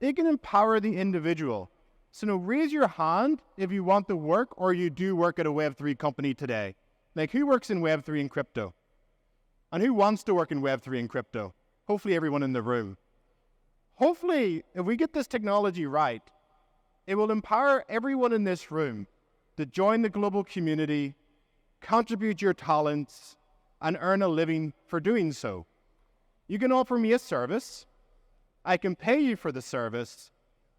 it can empower the individual. So now raise your hand if you want to work or you do work at a Web3 company today. Like, who works in Web3 and crypto? And who wants to work in Web3 and crypto? Hopefully everyone in the room. Hopefully, if we get this technology right, it will empower everyone in this room to join the global community, contribute your talents, and earn a living for doing so. You can offer me a service. I can pay you for the service.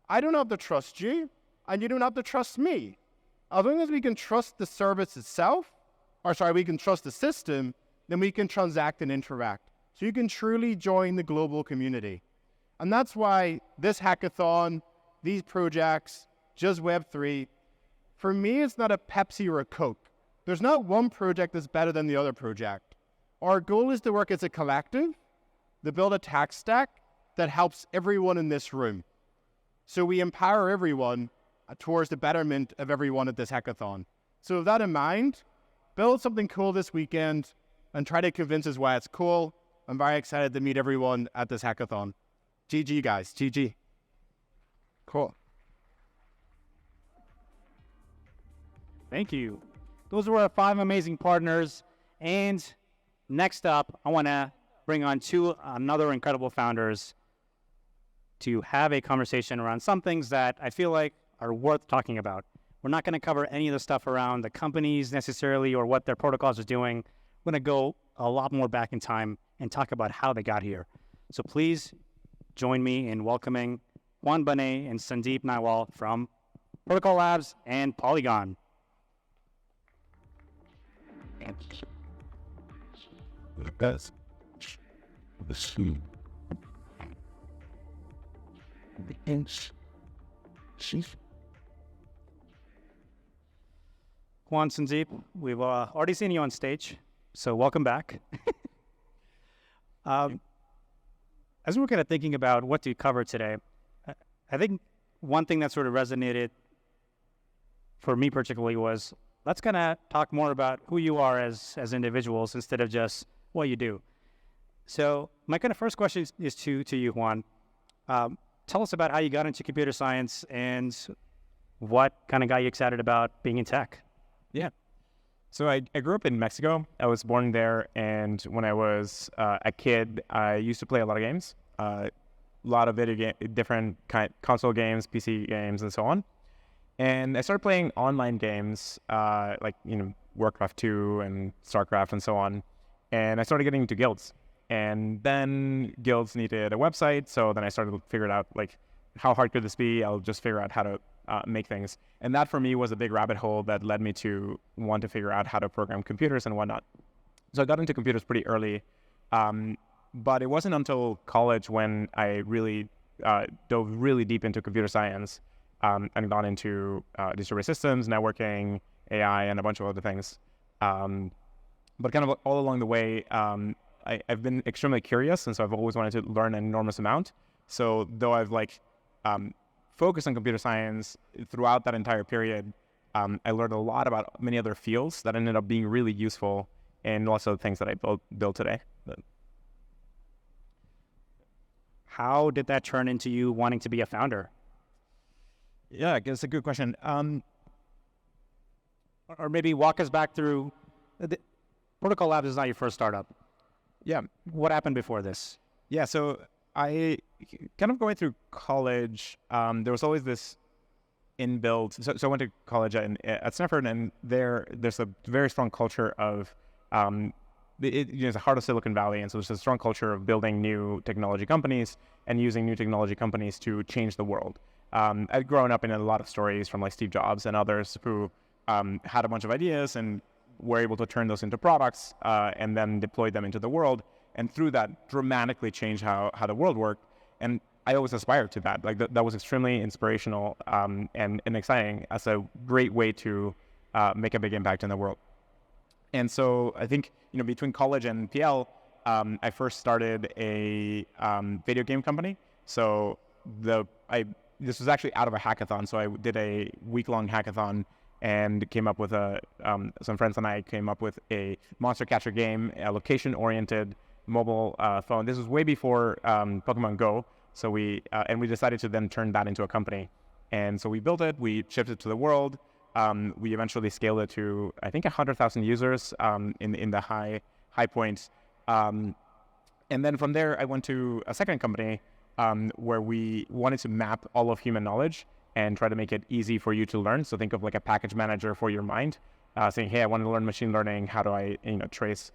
I don't have to trust you, and you don't have to trust me. As long as we can trust the service itself, we can trust the system, then we can transact and interact. So you can truly join the global community. And that's why this hackathon, these projects, just Web3, for me, it's not a Pepsi or a Coke. There's not one project that's better than the other project. Our goal is to work as a collective, to build a tech stack that helps everyone in this room. So we empower everyone towards the betterment of everyone at this hackathon. So with that in mind, build something cool this weekend and try to convince us why it's cool. I'm very excited to meet everyone at this hackathon. GG, guys. GG. Cool. Thank you. Those were our 5 amazing partners. And next up, I want to bring on 2 another incredible founders to have a conversation around some things that I feel like are worth talking about. We're not going to cover any of the stuff around the companies necessarily or what their protocols are doing. We're going to go a lot more back in time and talk about how they got here. So please join me in welcoming Juan Bonet and Sandeep Naiwal from Protocol Labs and Polygon. The best. The soon. The inch. Sheaf. Juan, Sandeep, we've already seen you on stage, so welcome back. As we're kind of thinking about what to cover today, I think one thing that sort of resonated for me particularly was, let's kind of talk more about who you are as individuals instead of just what you do. So my kind of first question is to you, Juan. Tell us about how you got into computer science and what kind of got you excited about being in tech. Yeah. So I grew up in Mexico. I was born there, and when I was a kid, I used to play a lot of games, a lot of different console games, PC games, and so on. And I started playing online games, like Warcraft 2 and StarCraft and so on. And I started getting into guilds. And then guilds needed a website, so then I started to figure it out, like, how hard could this be? I'll just figure out how to make things. And that for me was a big rabbit hole that led me to want to figure out how to program computers and whatnot. So I got into computers pretty early, but it wasn't until college when I really dove really deep into computer science and got into distributed systems, networking, AI, and a bunch of other things. But kind of all along the way, I've been extremely curious, and so I've always wanted to learn an enormous amount. So though I've focused on computer science throughout that entire period, I learned a lot about many other fields that ended up being really useful in lots of the things that I build today. How did that turn into you wanting to be a founder? Yeah, I guess it's a good question. Or maybe walk us back through, Protocol Labs is not your first startup. Yeah. What happened before this? Yeah, so I kind of going through college, there was always this inbuilt, so I went to college at Stanford, and there's a very strong culture of, it's the heart of Silicon Valley, and so there's a strong culture of building new technology companies and using new technology companies to change the world. I'd grown up in a lot of stories from like Steve Jobs and others who had a bunch of ideas and were able to turn those into products and then deploy them into the world, and through that dramatically change how the world worked. And I always aspired to that. Like that was extremely inspirational and exciting as a great way to make a big impact in the world. And so I think, between college and PL, I first started a video game company. So this was actually out of a hackathon. So I did a week-long hackathon and came up with some friends and I came up with a monster catcher game, a location-oriented mobile phone. This was way before Pokemon Go. So we decided to then turn that into a company. And so we built it, we shipped it to the world. We eventually scaled it to, I think, 100,000 users in the high points. And then from there, I went to a second company where we wanted to map all of human knowledge and try to make it easy for you to learn. So think of like a package manager for your mind, saying, hey, I want to learn machine learning. How do I trace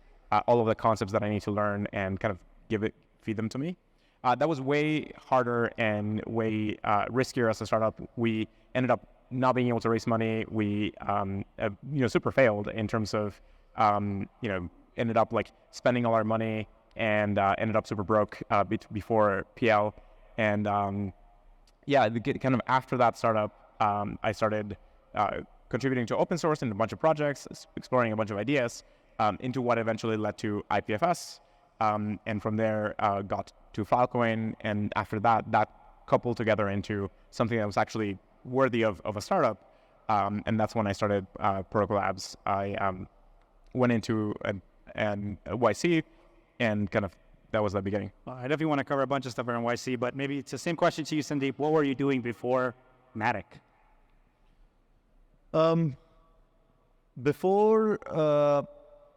all of the concepts that I need to learn and kind of feed them to me? That was way harder and way riskier as a startup. We ended up not being able to raise money. We super failed in terms of ended up like spending all our money and ended up super broke before PL. And kind of after that startup, I started contributing to open source in a bunch of projects, exploring a bunch of ideas into what eventually led to IPFS. And from there got to Filecoin, and after that coupled together into something that was actually worthy of a startup, and that's when I started Protocol Labs. I went into an YC, and kind of that was the beginning. I definitely want to cover a bunch of stuff around YC, but maybe it's the same question to you, Sandeep. What were you doing before Matic? Before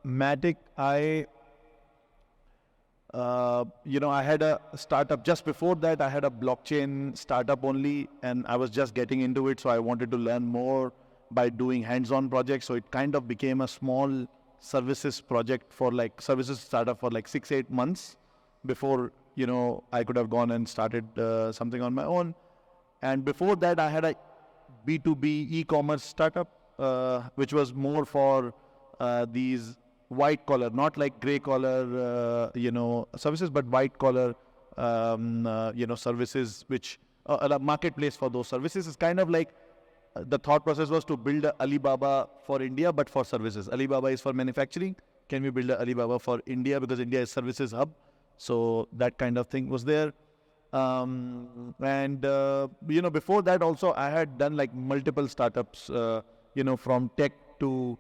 Matic, I had a startup. Just before that, I had a blockchain startup only, and I was just getting into it. So I wanted to learn more by doing hands-on projects. So it kind of became a small services project services startup for 6-8 months before, I could have gone and started something on my own. And before that, I had a B2B e-commerce startup, which was more for these white collar, not like gray collar, services, but white collar, services, which a marketplace for those services is kind of like the thought process was to build a Alibaba for India, but for services. Alibaba is for manufacturing. Can we build a Alibaba for India, because India is services hub? So that kind of thing was there. Before that also I had done multiple startups, from tech to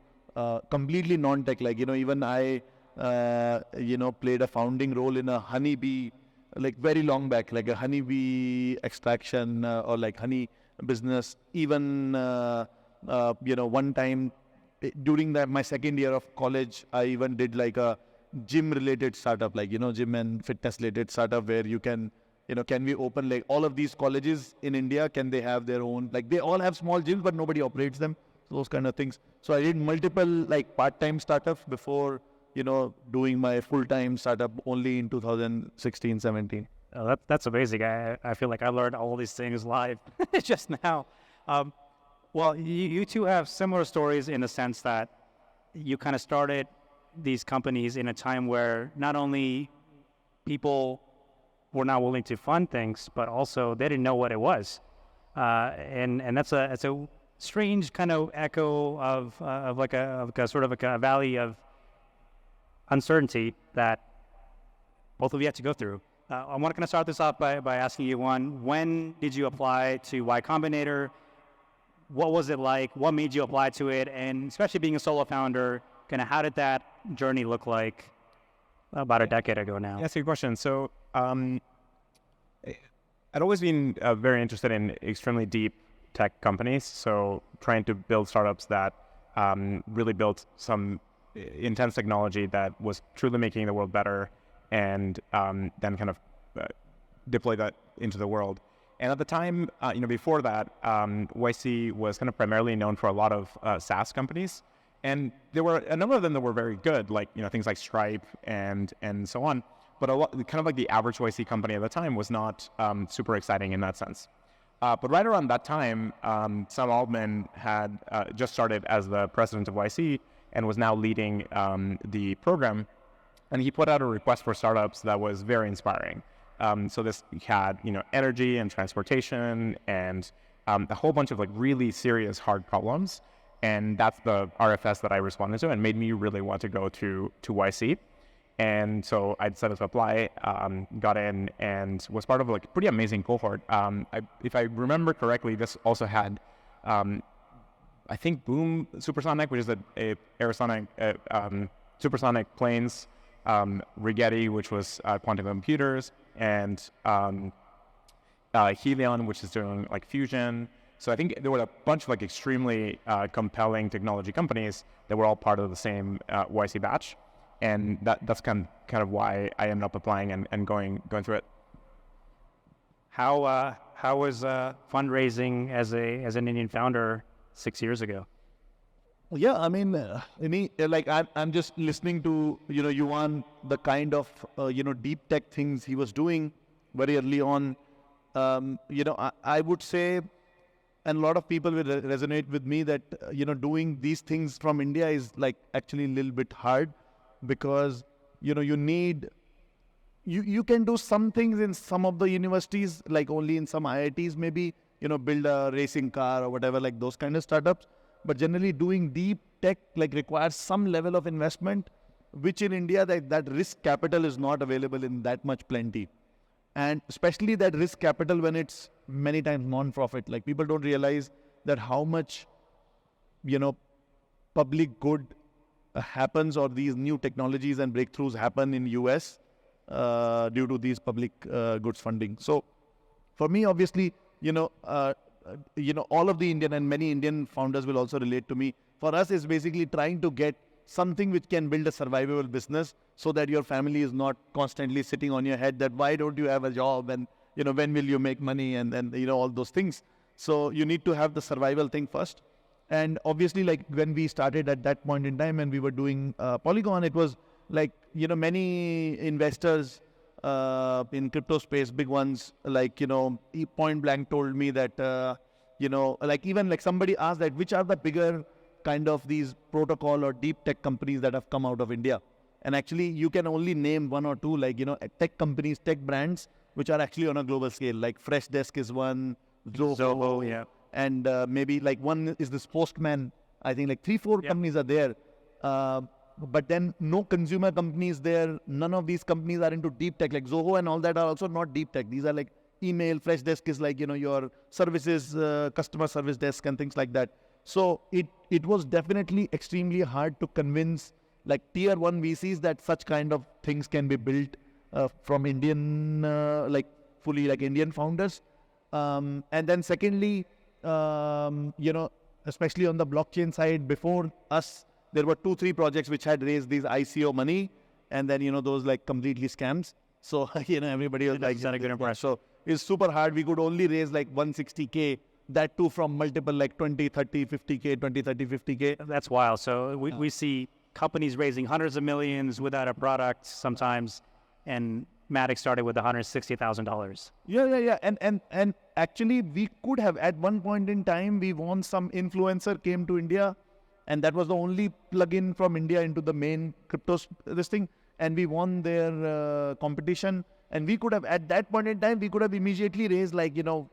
completely non-tech, even I, played a founding role in a honeybee, very long back, a honeybee extraction or honey business. Even, one time during my second year of college, I even did a gym-related startup, gym and fitness-related startup where you can, can we open all of these colleges in India, can they have their own, they all have small gyms, but nobody operates them. Those kind of things. So I did multiple part-time startups before, doing my full-time startup only in 2016, 17. Oh, that's amazing. I feel like I learned all these things live just now. Well, you two have similar stories in the sense that you kind of started these companies in a time where not only people were not willing to fund things, but also they didn't know what it was. And that's a strange kind of echo of a sort of a valley of uncertainty that both of you have to go through. I want to kind of start this off by asking you one, when did you apply to Y Combinator? What was it like? What made you apply to it? And especially being a solo founder, kind of how did that journey look like about a decade ago now? That's a good question. So I'd always been very interested in extremely deep tech companies. So trying to build startups that really built some intense technology that was truly making the world better, and then kind of deploy that into the world. And at the time, before that, YC was kind of primarily known for a lot of SaaS companies. And there were a number of them that were very good, like things like Stripe and so on. But a lot, kind of like the average YC company at the time was not super exciting in that sense. But right around that time, Sam Altman had just started as the president of YC and was now leading the program. And he put out a request for startups that was very inspiring. So this had, energy and transportation and a whole bunch of like really serious hard problems. And that's the RFS that I responded to and made me really want to go to YC. And so I decided to apply, got in, and was part of like a pretty amazing cohort. If I remember correctly, this also had, I think, Boom Supersonic, which is a aerosonic supersonic planes, Rigetti, which was quantum computers, and Helion, which is doing like fusion. So I think there were a bunch of like extremely compelling technology companies that were all part of the same YC batch, and that's kind of why I ended up applying and going through it. How was fundraising as an Indian founder 6 years ago? Yeah, I mean, I'm just listening to Yuan, the kind of deep tech things he was doing very early on. I would say, and a lot of people will resonate with me that doing these things from India is like actually a little bit hard, because you can do some things in some of the universities, like only in some IITs maybe, build a racing car or whatever, like those kind of startups. But generally doing deep tech like requires some level of investment, which in India that risk capital is not available in that much plenty. And especially that risk capital when it's many times non-profit. Like people don't realize that how much, public good happens, or these new technologies and breakthroughs happen in US due to these public goods funding. So for me, obviously, all of the Indian and many Indian founders will also relate to me. For us, is basically trying to get something which can build a survivable business so that your family is not constantly sitting on your head that why don't you have a job and, when will you make money and then, all those things. So you need to have the survival thing first. And obviously, like when we started at that point in time and we were doing Polygon, it was like, many investors in crypto space, big ones, like, point blank told me that, like even like somebody asked that which are the bigger kind of these protocol or deep tech companies that have come out of India. And actually you can only name one or two, like, tech companies, tech brands, which are actually on a global scale, like Freshdesk is one, Zoho, yeah. And maybe like one is this Postman. I think like 3-4 companies are there. But then no consumer companies there. None of these companies are into deep tech. Like Zoho and all that are also not deep tech. These are like email. Freshdesk is like, your services, customer service desk and things like that. So it was definitely extremely hard to convince like tier 1 VCs that such kind of things can be built from Indian, like fully like Indian founders. And then secondly, especially on the blockchain side, before us, there were 2-3 projects which had raised these ICO money, and then, those like completely scams. So, everybody was like, not a good impression. So it's super hard. We could only raise like 160K, that too from multiple like 20, 30, 50K, 20, 30, 50K. That's wild. So we see companies raising hundreds of millions without a product sometimes, and Matic started with $160,000. Yeah. And actually we could have, at one point in time, we won, some influencer came to India, and that was the only plugin from India into the main crypto this thing. And we won their competition. And we could have, at that point in time, we could have immediately raised like, $15,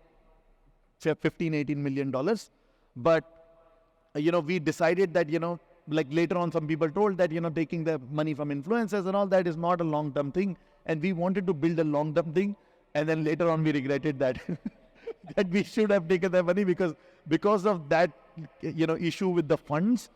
$18 million. But, we decided that, like later on, some people told that, taking the money from influencers and all that is not a long-term thing. and we wanted to build a long-term thing, and then later on we regretted that that we should have taken that money because of that issue with the funds.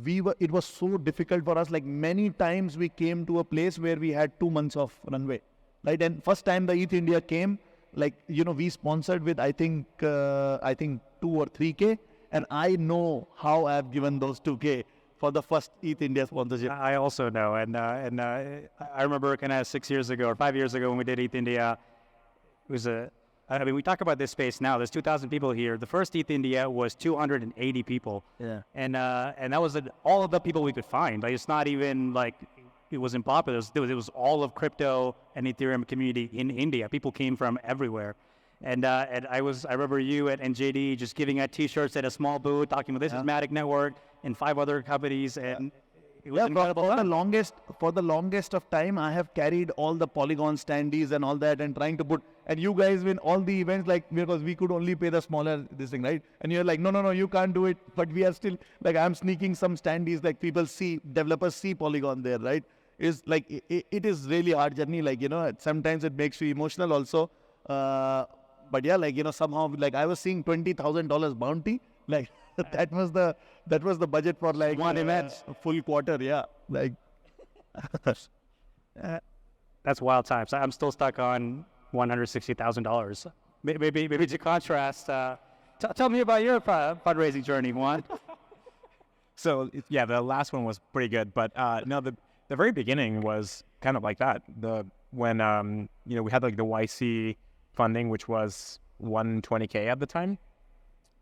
It was so difficult for us. Like many times we came to a place where we had 2 months of runway, right? And first time the ETHIndia came, like we sponsored with I think 2 or 3K, and I know how I have given those 2K for the first ETHIndia sponsorship. I also know, and I remember kind of 6 years ago or 5 years ago when we did ETHIndia. It was we talk about this space now. There's 2,000 people here. The first ETHIndia was 280 people. Yeah. And that was all of the people we could find. Like, it's not even like it wasn't popular. It was all of crypto and Ethereum community in India. People came from everywhere. And I remember you and JD just giving out T-shirts at a small booth, talking about this is Matic Network and 5 other companies, and it was incredible. For the longest of time, I have carried all the Polygon standees and all that, and trying to put. And you guys win all the events, like because we could only pay the smaller this thing, right? And you're like, no, you can't do it. But we are still like, I'm sneaking some standees, like developers see Polygon there, right? Is like it is really hard journey. Like sometimes it makes you emotional also. But yeah, like somehow, like I was seeing $20,000 bounty, like that was the budget for like one event, a full quarter. Yeah, like that's wild times. I'm still stuck on $160,000. Maybe to contrast, tell me about your fundraising journey, Juan. So yeah, the last one was pretty good, but no, the very beginning was kind of like that. When we had like the YC funding, which was 120K at the time,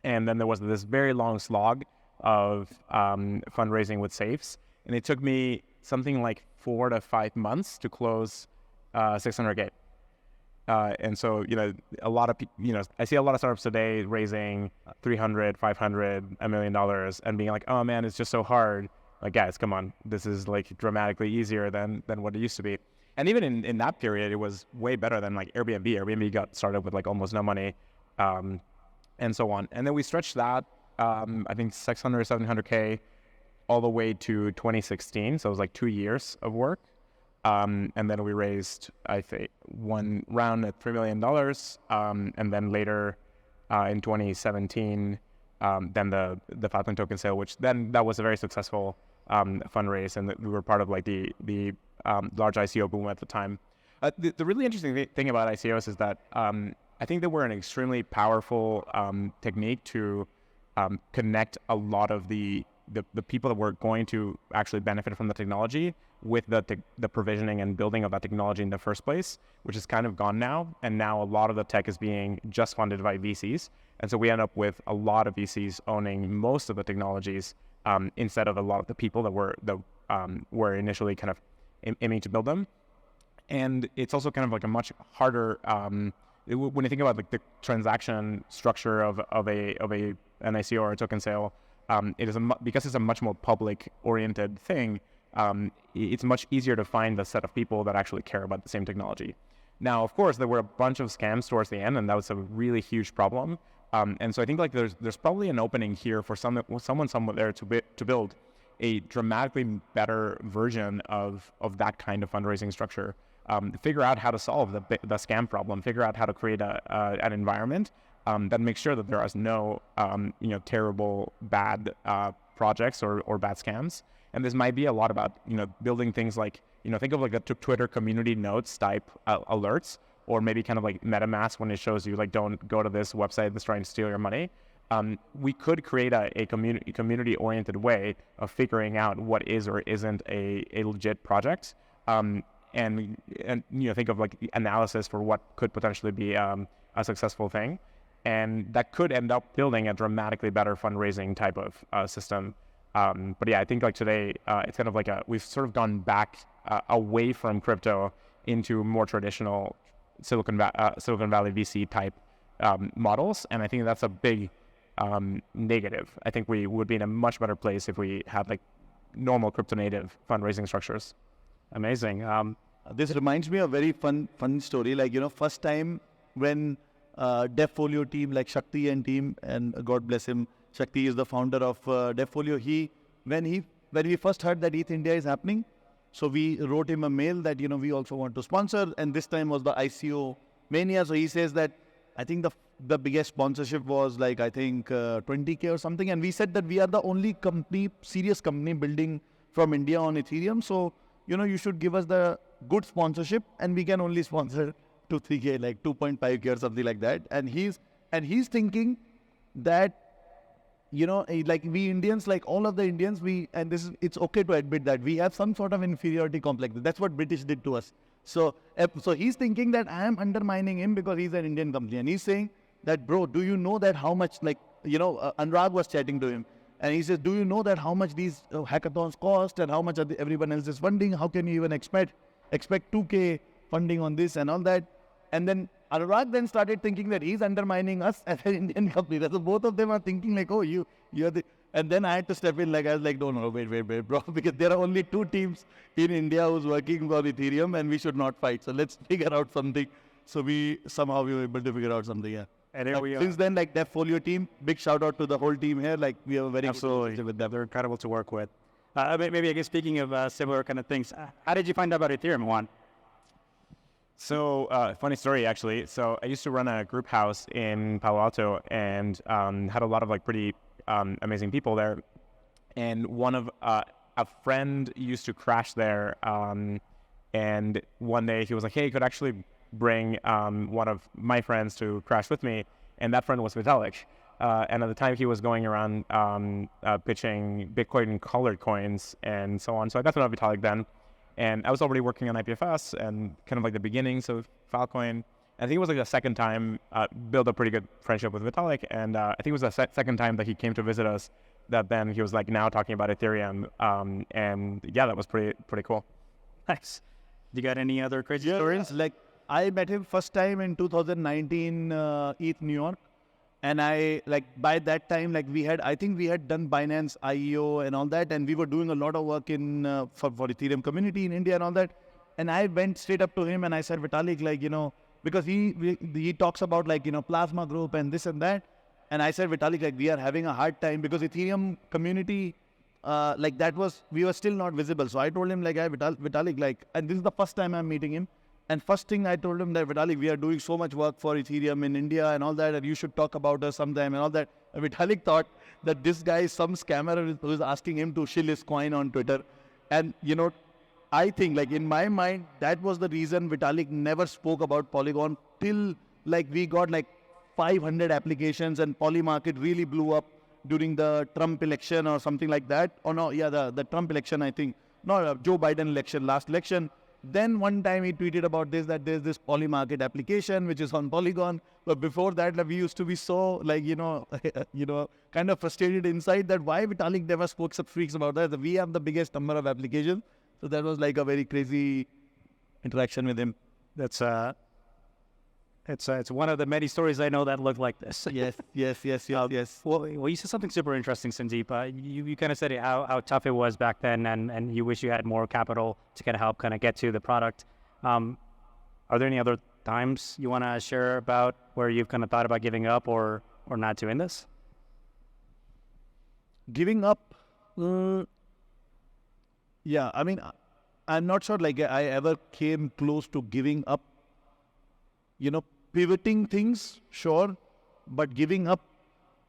and then there was this very long slog of fundraising with safes, and it took me something like 4 to 5 months to close 600K. And so a lot of I see a lot of startups today raising 300, 500, $1 million, and being like, oh man, it's just so hard. Like, guys, come on, this is like dramatically easier than what it used to be. And even in that period, it was way better than like Airbnb. Airbnb got started with like almost no money, and so on. And then we stretched that, I think 600, 700K all the way to 2016. So it was like 2 years of work. And then we raised, I think, one round at $3 million. And then later in 2017, then the Falcon token sale, which then that was a very successful fundraise. And we were part of like the large ICO boom at the time. The really interesting thing about ICOs is that I think that we're an extremely powerful technique to connect a lot of the people that were going to actually benefit from the technology with the provisioning and building of that technology in the first place, which is kind of gone now. And now a lot of the tech is being just funded by VCs. And so we end up with a lot of VCs owning most of the technologies instead of a lot of the people that were initially kind of aiming to build them. And it's also kind of like a much harder, when you think about like the transaction structure of an ICO or a token sale, it is because it's a much more public oriented thing. It's much easier to find the set of people that actually care about the same technology. Now, of course, there were a bunch of scams towards the end, and that was a really huge problem. And so I think like there's probably an opening here for someone somewhere to build a dramatically better version of that kind of fundraising structure. Figure out how to solve the scam problem. Figure out how to create an environment that makes sure that there is no terrible bad projects or bad scams. And this might be a lot about building things like think of like the Twitter community notes type alerts, or maybe kind of like MetaMask when it shows you like don't go to this website that's trying to steal your money. We could create a community oriented way of figuring out what is or isn't a legit project. And think of like the analysis for what could potentially be a successful thing, and that could end up building a dramatically better fundraising type of system. But yeah, I think like today it's kind of like we've sort of gone back away from crypto into more traditional Silicon Valley VC type models, and I think that's a big negative. I think we would be in a much better place if we had like normal crypto native fundraising structures. Amazing. This reminds me of a very fun story. Like, first time when Devfolio team, like Shakti and team, and God bless him, Shakti is the founder of Devfolio. When we first heard that ETHIndia is happening, So we wrote him a mail that, we also want to sponsor. And this time was the ICO mania. So he says that I think the biggest sponsorship was like, I think 20K or something. And we said that we are the only company, serious company building from India on Ethereum. So, you should give us the good sponsorship and we can only sponsor to 3K, like 2.5K or something like that. And he's thinking that, like we Indians, like all of the Indians, it's okay to admit that we have some sort of inferiority complex. That's what British did to us. So he's thinking that I am undermining him because he's an Indian company. And he's saying that, bro, do you know that how much, like, Anurag was chatting to him. And he says, do you know that how much these hackathons cost and how much everyone else is funding? How can you even expect 2K funding on this and all that? And then Anurag then started thinking that he's undermining us as an Indian company. So both of them are thinking like, oh, you're the... And then I had to step in, like, I was like, no, wait, bro. Because there are only 2 teams in India who's working for Ethereum and we should not fight. So let's figure out something. So we were able to figure out something, yeah. And here we are. Since then, like Devfolio team, big shout out to the whole team here. Like we have a very good relationship with them. They're incredible to work with. Maybe, I guess, speaking of similar kind of things, how did you find out about Ethereum, Juan? So, funny story, actually. So I used to run a group house in Palo Alto and had a lot of like pretty amazing people there. And one of a friend used to crash there. And one day he was like, hey, you could actually bring one of my friends to crash with me. And that friend was Vitalik. And at the time he was going around pitching Bitcoin colored coins and so on. So I got to know Vitalik then. And I was already working on IPFS and kind of like the beginnings of Filecoin. I think it was like the second time built a pretty good friendship with Vitalik. And I think it was the second time that he came to visit us that then he was like now talking about Ethereum. And yeah, that was pretty cool. Nice. You got any other crazy stories? Like I met him first time in 2019 ETH New York. And I, like, by that time, like, I think we had done Binance IEO and all that, and we were doing a lot of work in, for Ethereum community in India and all that. And I went straight up to him and I said, Vitalik, like, because he talks about, like, plasma group and this and that. And I said, Vitalik, like, we are having a hard time because Ethereum community, like, we were still not visible. So I told him, like, hey, Vitalik, like, and this is the first time I'm meeting him. And first thing I told him that, Vitalik, we are doing so much work for Ethereum in India and all that, and you should talk about us sometime and all that. And Vitalik thought that this guy is some scammer who is asking him to shill his coin on Twitter. And, I think, like, in my mind, that was the reason Vitalik never spoke about Polygon till, like, we got, like, 500 applications and Polymarket really blew up during the Trump election or something like that. Oh, no, yeah, the Trump election, I think. No, Joe Biden election, last election. Then one time he tweeted about this, that there's this Polymarket application which is on Polygon. But before that, like, we used to be so, like, kind of frustrated inside that why Vitalik never spoke some freaks about that. We have the biggest number of applications. So that was like a very crazy interaction with him. That's it's one of the many stories I know that look like this. Yes. Well, you said something super interesting, Sandeep. You kind of said how tough it was back then, and you wish you had more capital to kind of help kind of get to the product. Are there any other times you want to share about where you've kind of thought about giving up or not doing this? Giving up? Yeah, I mean, I'm not sure like I ever came close to giving up. Pivoting things, sure, but giving up,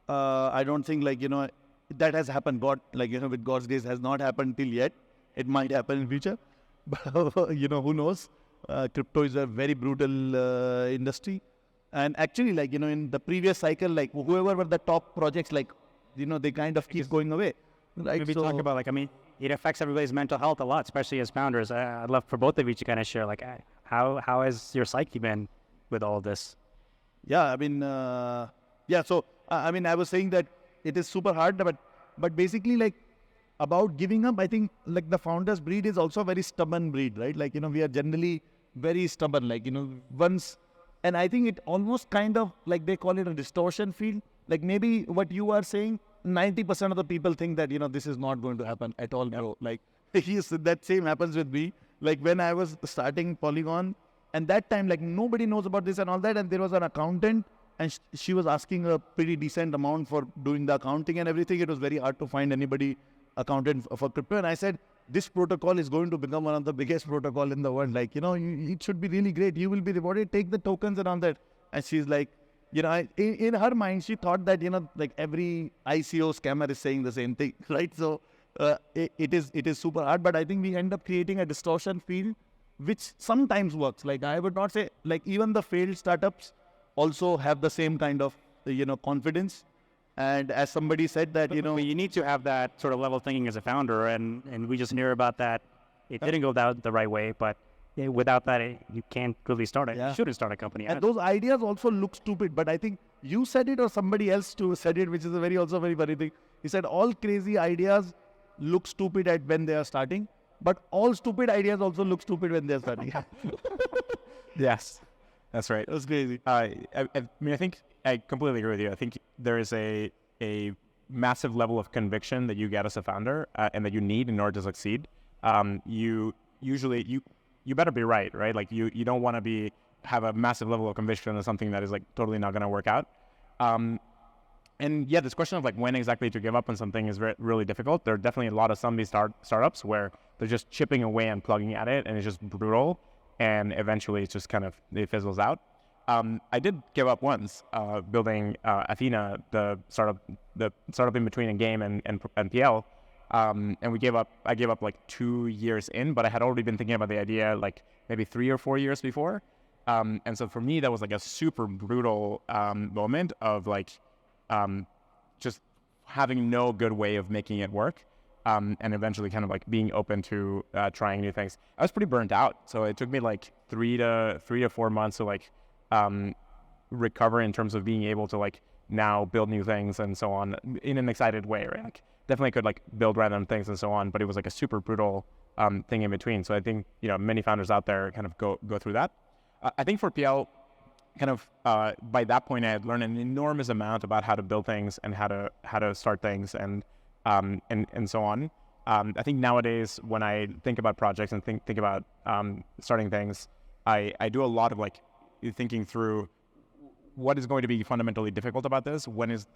I don't think like, that has happened. God, like, with God's grace has not happened till yet. It might happen in future, but, who knows? Crypto is a very brutal industry. And actually, like, in the previous cycle, like, whoever were the top projects, like, they kind of keep going away. Right? Maybe talk about, like, I mean, it affects everybody's mental health a lot, especially as founders. I'd love for both of you to kind of share, like, how has your psyche been with all of this? Yeah, I mean, so, I mean, I was saying that it is super hard, but basically, like, about giving up, I think, like, the founder's breed is also a very stubborn breed, right? Like, we are generally very stubborn, like, once, and I think it almost kind of, like, they call it a distortion field. Like, maybe what you are saying, 90% of the people think that, this is not going to happen at all, bro. Like, that same happens with me. Like, when I was starting Polygon, and that time, like, nobody knows about this and all that. And there was an accountant and she was asking a pretty decent amount for doing the accounting and everything. It was very hard to find anybody accountant for crypto. And I said, this protocol is going to become one of the biggest protocol in the world. Like, it should be really great. You will be rewarded. Take the tokens and all that. And she's like, in her mind, she thought that, like every ICO scammer is saying the same thing, right? So it is super hard, but I think we end up creating a distortion field, which sometimes works. Like, I would not say, like, even the failed startups also have the same kind of, confidence. And as somebody said that, But you need to have that sort of level thinking as a founder, and we just hear about that. It didn't go down the right way, but without that, you can't really start it. Yeah. You shouldn't start a company. And those ideas also look stupid, but I think you said it or somebody else too said it, which is also very funny thing. He said all crazy ideas look stupid when they are starting, but all stupid ideas also look stupid when they are starting. Yes, that's right. That's crazy. I mean, I think I completely agree with you. I think there is a massive level of conviction that you get as a founder and that you need in order to succeed. You better be right? Like you don't want to have a massive level of conviction on something that is like totally not going to work out. And yeah, this question of like when exactly to give up on something is really difficult. There are definitely a lot of zombie startups where they're just chipping away and plugging at it, and it's just brutal. And eventually, it's just it fizzles out. I did give up once building Athena, the startup in between a game and PL. And I gave up like 2 years in, but I had already been thinking about the idea like maybe 3 or 4 years before. And so for me, that was like a super brutal moment of like just having no good way of making it work. And eventually kind of like being open to trying new things. I was pretty burnt out. So it took me like 3 to 4 months to like recover in terms of being able to like now build new things and so on in an excited way, right? Like definitely could like build random things and so on, but it was like a super brutal thing in between. So I think, many founders out there kind of go through that. I think for PL, kind of by that point, I had learned an enormous amount about how to build things and how to start things and so on. I think nowadays when I think about projects and think about starting things, I do a lot of like thinking through what is going to be fundamentally difficult about this. When is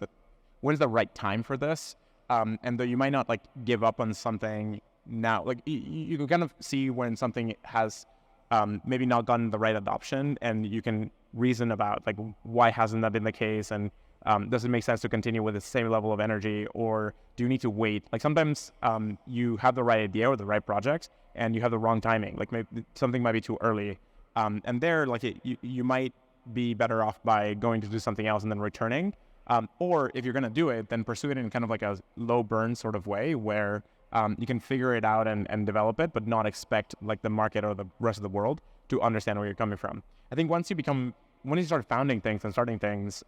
the right time for this? And though you might not like give up on something now, like you can kind of see when something has maybe not gotten the right adoption, and you can reason about like why hasn't that been the case, and does it make sense to continue with the same level of energy, or do you need to wait? Like sometimes you have the right idea or the right project and you have the wrong timing. Like maybe something might be too early. And there, like you might be better off by going to do something else and then returning. Or if you're going to do it, then pursue it in kind of like a low burn sort of way where you can figure it out and develop it, but not expect like the market or the rest of the world to understand where you're coming from. I think once you start founding things and starting things,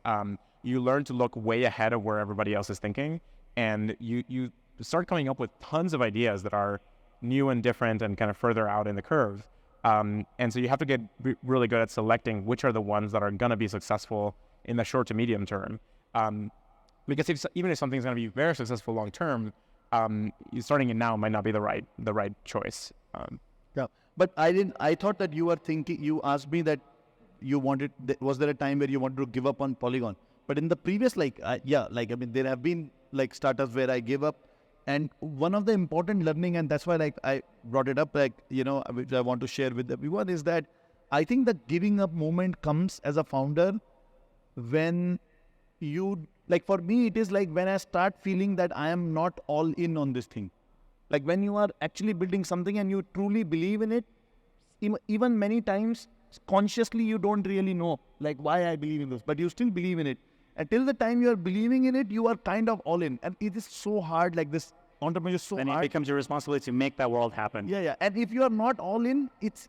you learn to look way ahead of where everybody else is thinking, and you start coming up with tons of ideas that are new and different and kind of further out in the curve. And so you have to get really good at selecting which are the ones that are going to be successful in the short to medium term. Because even if something's going to be very successful long term, starting it now might not be the right choice. Yeah, but I thought that you were thinking. You asked me that you wanted. Was there a time where you wanted to give up on Polygon? But in the previous, there have been like startups where I gave up. And one of the important learning, and that's why like I brought it up, which I want to share with everyone, is that I think the giving up moment comes as a founder when for me, it is like when I start feeling that I am not all in on this thing. Like when you are actually building something and you truly believe in it, even many times consciously you don't really know like why I believe in this, but you still believe in it. Until the time you are believing in it, you are kind of all in. And it is so hard, like this entrepreneurship is so hard. Then it becomes your responsibility to make that world happen. Yeah. And if you are not all in, it's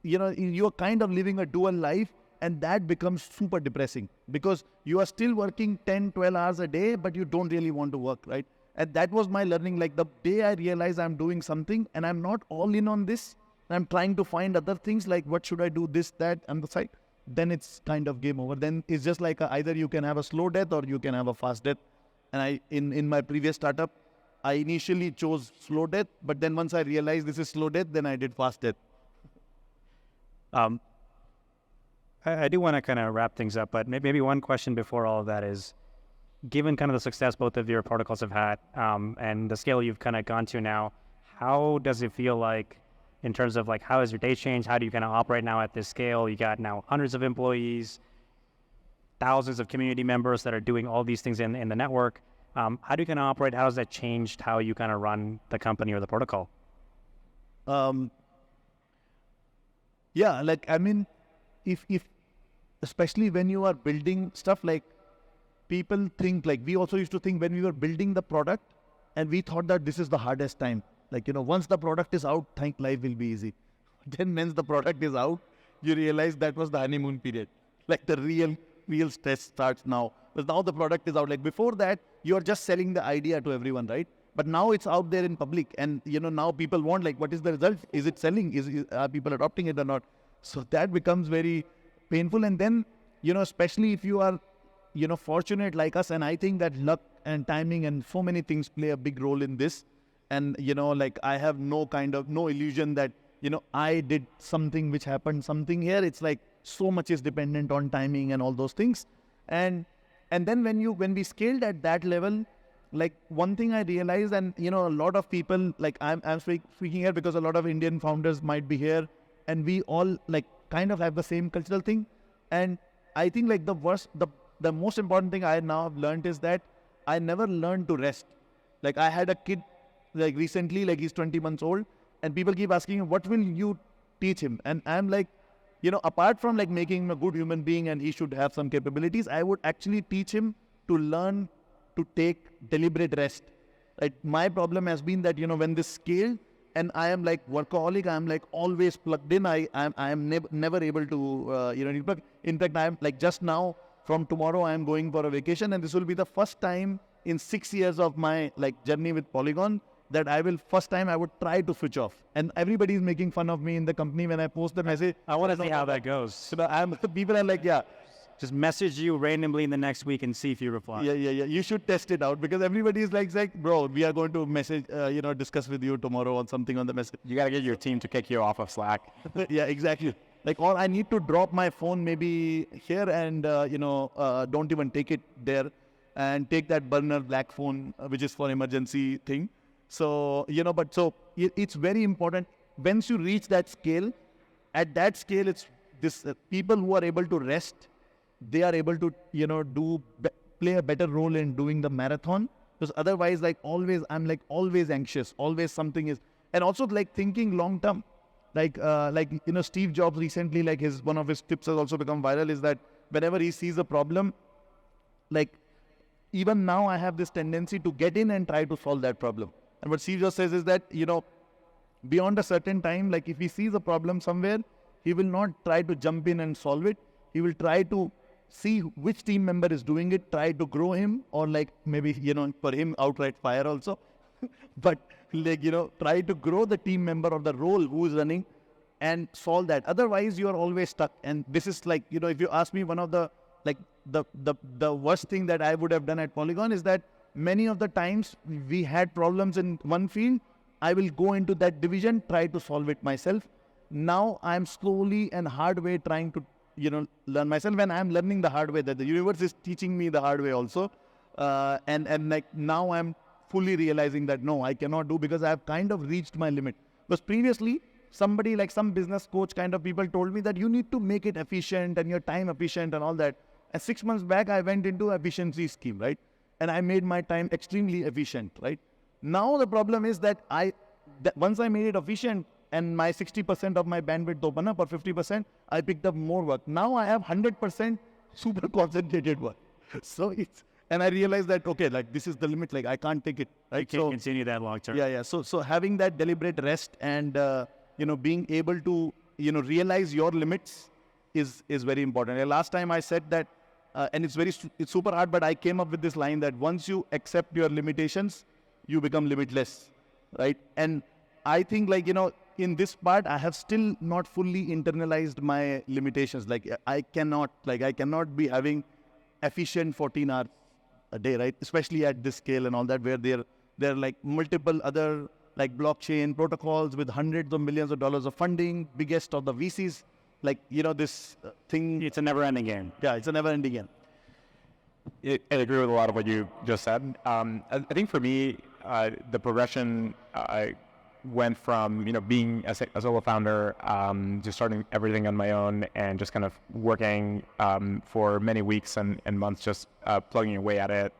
you're kind of living a dual life, and that becomes super depressing because you are still working 10, 12 hours a day, but you don't really want to work, right? And that was my learning. Like the day I realized I'm doing something and I'm not all in on this, and I'm trying to find other things like what should I do, this, that, and the side, then it's kind of game over. Then it's just like either you can have a slow death or you can have a fast death. And in my previous startup, I initially chose slow death, but then once I realized this is slow death, then I did fast death. I do want to kind of wrap things up, but maybe one question before all of that is, given kind of the success both of your protocols have had and the scale you've kind of gone to now, how does it feel like in terms of like, how has your day changed? How do you kind of operate now at this scale? You got now hundreds of employees, thousands of community members that are doing all these things in the network. How do you kind of operate? How has that changed how you kind of run the company or the protocol? Yeah, like, I mean, if especially when you are building stuff, like, people think, like, we also used to think when we were building the product, and we thought that this is the hardest time. Like, once the product is out, think life will be easy. Then once the product is out, you realize that was the honeymoon period. Like, the real stress starts now. Because now the product is out. Like, before that, you are just selling the idea to everyone, right? But now it's out there in public, and now people want, like, what is the result? Is it selling? Are people adopting it or not? So that becomes very painful. And then, especially if you are, fortunate like us, and I think that luck and timing and so many things play a big role in this. And, like, I have no illusion that, I did something which happened, something here. It's like so much is dependent on timing and all those things. And then when we scaled at that level, like, one thing I realized, and, a lot of people, like, I'm speaking here because a lot of Indian founders might be here, and we all, like, kind of have the same cultural thing. And I think, like, the most important thing I now have learned is that I never learned to rest. Like, I had a kid, like, recently, like, he's 20 months old, and people keep asking him, what will you teach him? And I'm like, apart from, like, making him a good human being and he should have some capabilities, I would actually teach him to learn to take deliberate rest. Right? My problem has been that, when this scaled, and I am like workaholic, I'm like always plugged in. I am never able to, deplug. In fact, I'm like, just now, from tomorrow, I am going for a vacation, and this will be the first time in 6 years of my, like, journey with Polygon that I would try to switch off. And everybody is making fun of me in the company when I post the message. I want to see how that goes. So people are like, yeah. Just message you randomly in the next week and see if you reply. Yeah. You should test it out, because everybody is like, bro, we are going to message, discuss with you tomorrow on something on the message. You got to get your team to kick you off of Slack. Yeah, exactly. Like, or I need to drop my phone maybe here and, don't even take it there, and take that burner black phone, which is for emergency thing. So, it's very important. Once you reach that scale, at that scale, it's this people who are able to rest, they are able to, play a better role in doing the marathon. Because otherwise, like, I'm like always anxious, always something is, and also, like, thinking long term. Like, Steve Jobs recently, like, one of his tips has also become viral, is that whenever he sees a problem, like, even now I have this tendency to get in and try to solve that problem. And what Steve Jobs says is that, beyond a certain time, like, if he sees a problem somewhere, he will not try to jump in and solve it. He will try to see which team member is doing it, try to grow him, or, like, maybe, for him, outright fire also. But, like, try to grow the team member or the role who is running and solve that. Otherwise, you are always stuck. And this is like, if you ask me, one of the, like, the worst thing that I would have done at Polygon is that many of the times we had problems in one field, I will go into that division, try to solve it myself. Now I'm slowly and hard way trying to, learn myself, and I'm learning the hard way, that the universe is teaching me the hard way also. And like, now I'm fully realizing that no, I cannot do, because I've kind of reached my limit. Because previously, somebody, like some business coach kind of people, told me that you need to make it efficient and your time efficient and all that. And 6 months back, I went into efficiency scheme, right? And I made my time extremely efficient, right? Now the problem is that once I made it efficient, and my 60% of my bandwidth open up, or 50%, I picked up more work. Now I have 100% super concentrated work. So and I realized that, okay, like, this is the limit, like, I can't take it, right? You can't continue that long term. Yeah. So having that deliberate rest and, being able to, realize your limits is very important. And last time I said that, and it's super hard, but I came up with this line that once you accept your limitations, you become limitless, right? And I think, like, in this part, I have still not fully internalized my limitations. Like, I cannot be having efficient 14 hours a day, right? Especially at this scale and all that, where there are like multiple other, like, blockchain protocols with hundreds of millions of dollars of funding, biggest of the VCs. Like, this thing. It's a never-ending game. Yeah, it's a never-ending game. I agree with a lot of what you just said. I think for me, the progression went from being a solo founder, just starting everything on my own and just kind of working for many weeks and months, just plugging away at it.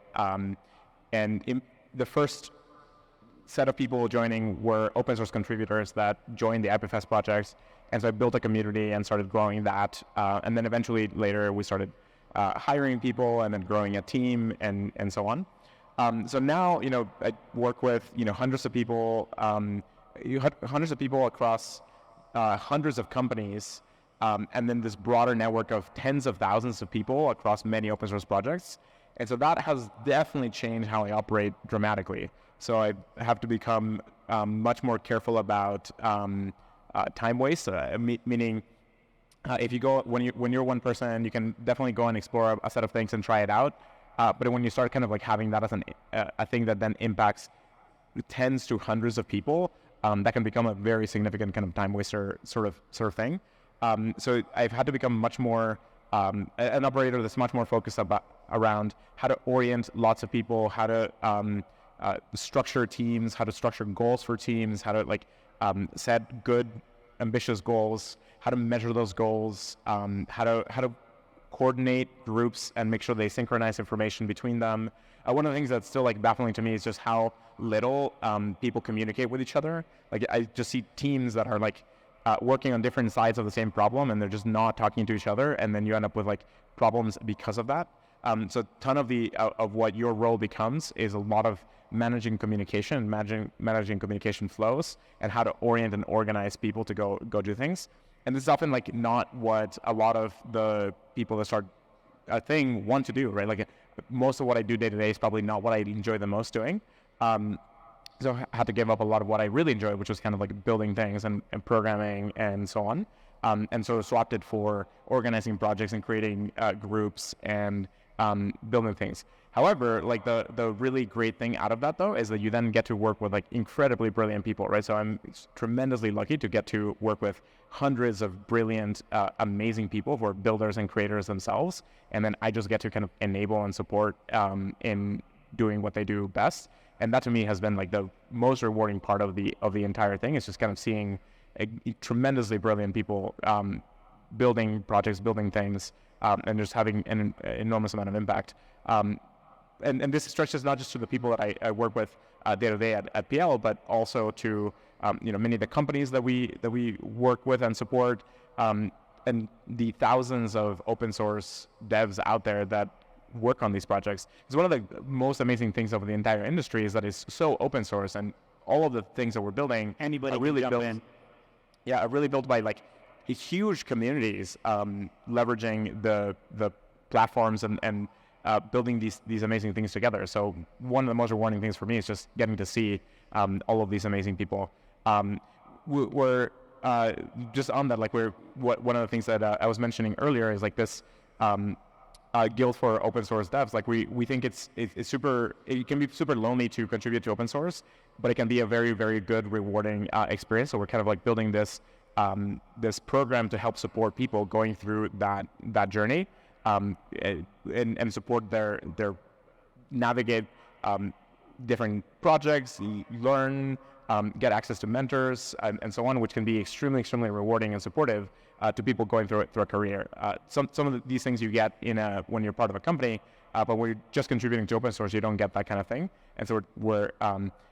The first set of people joining were open source contributors that joined the IPFS project, and so I built a community and started growing that. And then eventually later we started hiring people and then growing a team and so on. So now, I work with, hundreds of people across hundreds of companies, and then this broader network of tens of thousands of people across many open source projects. And so that has definitely changed how I operate dramatically. So I have to become much more careful about time waste, meaning if you go, when you're one person, you can definitely go and explore a set of things and try it out. But when you start kind of like having that as a thing that then impacts tens to hundreds of people, that can become a very significant kind of time waster sort of thing. So I've had to become much more an operator that's much more focused around how to orient lots of people, how to structure teams, how to structure goals for teams, how to set good, ambitious goals, how to measure those goals, how to coordinate groups and make sure they synchronize information between them. One of the things that's still baffling to me is just how little people communicate with each other. I just see teams that are working on different sides of the same problem, and they're just not talking to each other, and then you end up with problems because of that. So a ton of what your role becomes is a lot of managing communication, managing communication flows, and how to orient and organize people to go do things. And this is often not what a lot of the people that start a thing want to do, right? Most of what I do day to day is probably not what I enjoy the most doing. So I had to give up a lot of what I really enjoy, which was kind of building things and programming and so on. And so swapped it for organizing projects and creating groups and building things. However, the really great thing out of that though is that you then get to work with incredibly brilliant people, right? So I'm tremendously lucky to get to work with hundreds of brilliant, amazing people who are builders and creators themselves, and then I just get to kind of enable and support in doing what they do best. And that to me has been the most rewarding part of the entire thing. Is just kind of seeing tremendously brilliant people building projects, building things, and just having an enormous amount of impact. And this stretches not just to the people that I work with day to day at PL, but also to many of the companies that we work with and support, and the thousands of open source devs out there that work on these projects. It's one of the most amazing things of the entire industry is that it's so open source, and all of the things that we're building Anybody are really can jump in. Yeah, are really built by huge communities, leveraging the platforms and building these amazing things together. So one of the most rewarding things for me is just getting to see all of these amazing people. We're just on that. One of the things that I was mentioning earlier is this guild for open source devs. We think it's super. It can be super lonely to contribute to open source, but it can be a very, very good, rewarding experience. So we're kind of building this program to help support people going through that journey, and support their navigate different projects, learn, get access to mentors, and so on, which can be extremely, extremely rewarding and supportive to people going through a career. Some of these things you get when you're part of a company, but when you're just contributing to open source, you don't get that kind of thing. And so we're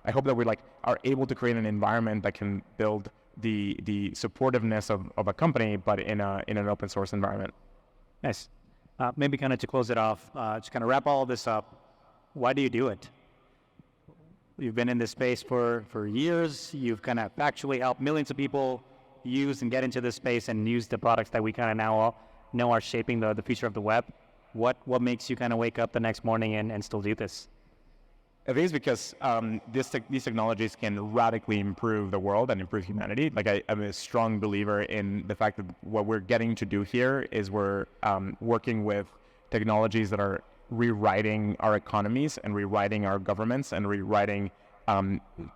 I hope that we are able to create an environment that can build the supportiveness of a company, but in an open source environment. Nice. Maybe kind of to close it off, just kind of wrap all of this up. Why do you do it? You've been in this space for years. You've kind of actually helped millions of people use and get into this space and use the products that we kind of now all know are shaping the future of the web. What makes you kind of wake up the next morning and still do this? I think it's because these technologies can radically improve the world and improve humanity. I'm a strong believer in the fact that what we're getting to do here is we're working with technologies that are rewriting our economies and rewriting our governments and rewriting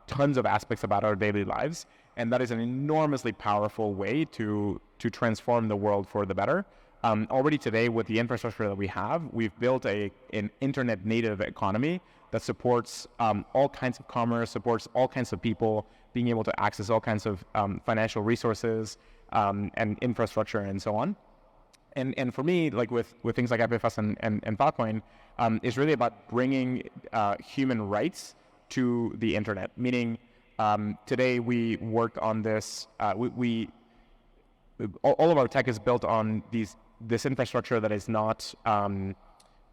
tons of aspects about our daily lives. And that is an enormously powerful way to transform the world for the better. Already today, with the infrastructure that we have, we've built an internet native economy that supports all kinds of commerce, supports all kinds of people being able to access all kinds of financial resources and infrastructure and so on. And for me, like with things like IPFS and Filecoin, it's really about bringing human rights to the internet. Meaning, today we work on this. All of our tech is built on this infrastructure that is not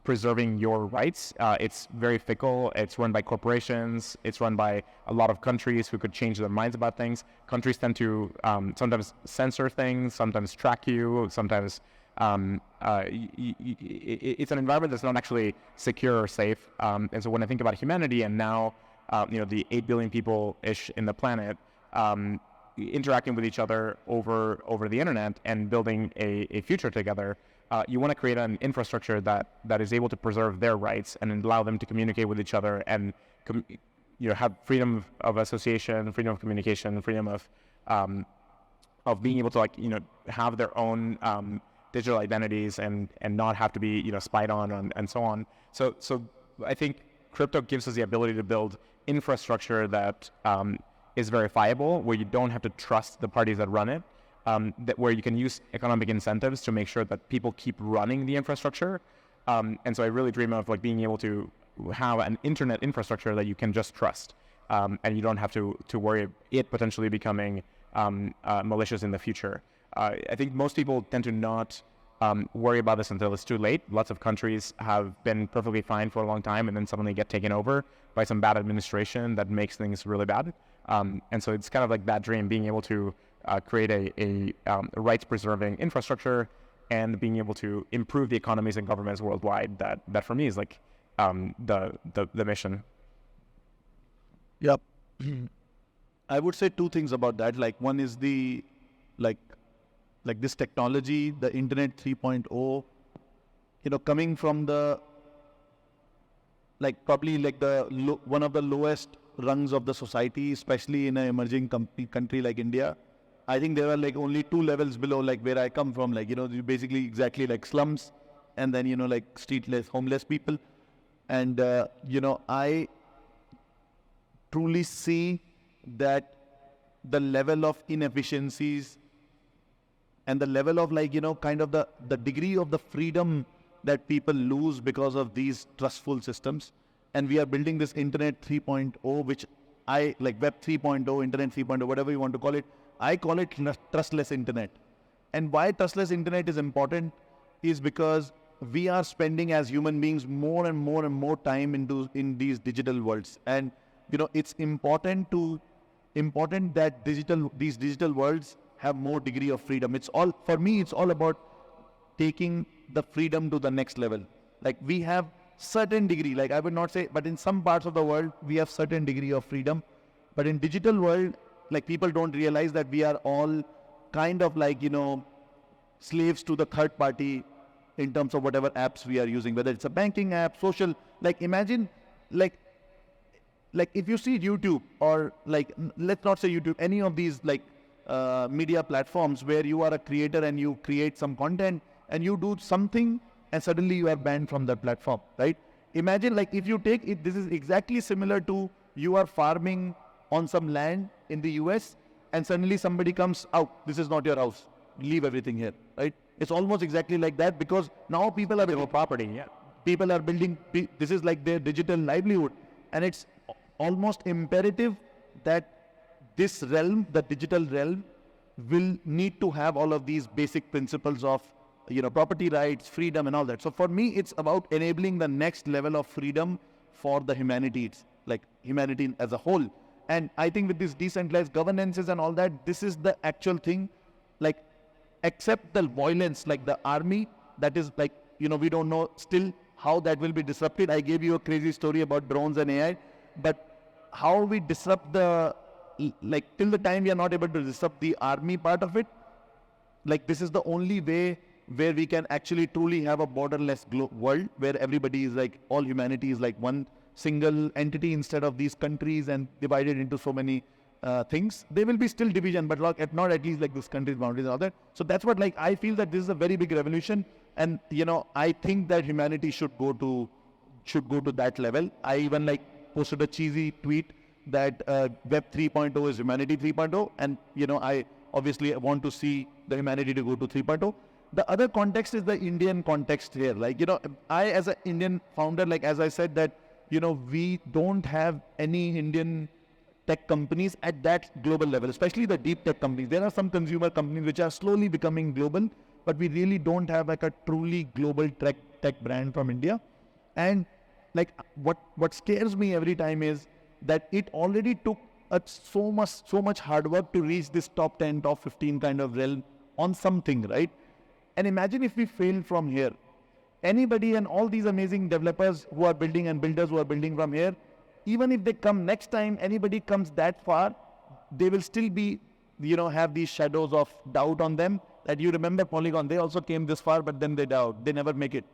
preserving your rights. It's very fickle. It's run by corporations. It's run by a lot of countries who could change their minds about things. Countries tend to sometimes censor things, sometimes track you, sometimes it's an environment that's not actually secure or safe. And so when I think about humanity and now, the 8 billion people-ish in the planet, interacting with each other over the internet and building a future together, you want to create an infrastructure that is able to preserve their rights and allow them to communicate with each other and have freedom of association, freedom of communication, freedom of being able to have their own digital identities and not have to be spied on and so on. So I think crypto gives us the ability to build infrastructure that is verifiable, where you don't have to trust the parties that run it, where you can use economic incentives to make sure that people keep running the infrastructure. And so I really dream of being able to have an internet infrastructure that you can just trust, and you don't have to worry it potentially becoming malicious in the future. I think most people tend to not worry about this until it's too late. Lots of countries have been perfectly fine for a long time and then suddenly get taken over by some bad administration that makes things really bad. And so it's kind of like that dream, being able to create a rights-preserving infrastructure and being able to improve the economies and governments worldwide. That for me is the mission. Yep. I would say two things about that. One is the this technology, the Internet 3.0, coming from the probably one of the lowest rungs of the society, especially in an emerging country like India. I think there are only 2 levels below where I come from, you basically exactly slums, and then streetless, homeless people. And I truly see that the level of inefficiencies and the level of kind of the degree of the freedom that people lose because of these trustful systems. And we are building this Internet 3.0, which I Web 3.0, Internet 3.0, whatever you want to call it. I call it trustless internet. And why trustless internet is important is because we are spending as human beings more and more and more time in these digital worlds. And it's important that these digital worlds have more degree of freedom. For me, it's all about taking the freedom to the next level. We have certain degree, I would not say, but in some parts of the world, we have certain degree of freedom. But in digital world, people don't realize that we are all kind of slaves to the third party in terms of whatever apps we are using, whether it's a banking app, social, imagine, if you see YouTube or let's not say YouTube, any of these media platforms where you are a creator and you create some content and you do something and suddenly you are banned from that platform, right? Imagine if you take it, this is exactly similar to you are farming on some land in the US and suddenly somebody comes out, this is not your house, leave everything here, right? It's almost exactly like that, because now people are building property, yeah. People are building, this is their digital livelihood, and it's almost imperative that this realm, the digital realm, will need to have all of these basic principles of property rights, freedom and all that. So for me, it's about enabling the next level of freedom for the humanities, humanity as a whole. And I think with this decentralized governances and all that, this is the actual thing, except the violence, the army, that is we don't know still how that will be disrupted. I gave you a crazy story about drones and AI, but how we disrupt till the time we are not able to disrupt the army part of it, this is the only way where we can actually truly have a borderless world where everybody is all humanity is one single entity instead of these countries and divided into so many things. There will be still division, but not at least this country's boundaries and all that. So that's what I feel that this is a very big revolution, and I think that humanity should go to should go to that level. I even like posted a cheesy tweet that Web 3.0 is humanity 3.0, and I obviously want to see the humanity to go to 3.0. The other context is the Indian context here. Like, I as an Indian founder, like as I said that, we don't have any Indian tech companies at that global level, especially the deep tech companies. There are some consumer companies which are slowly becoming global, but we really don't have like a truly global tech brand from India. And like what scares me every time is that it already took so much hard work to reach this top 10, top 15 kind of realm on something, right? And imagine if we fail from here. Anybody and all these amazing developers who are building and builders who are building from here, even if they come next time, anybody comes that far, they will still be, have these shadows of doubt on them. That you remember Polygon, they also came this far, but then they doubt, they never make it.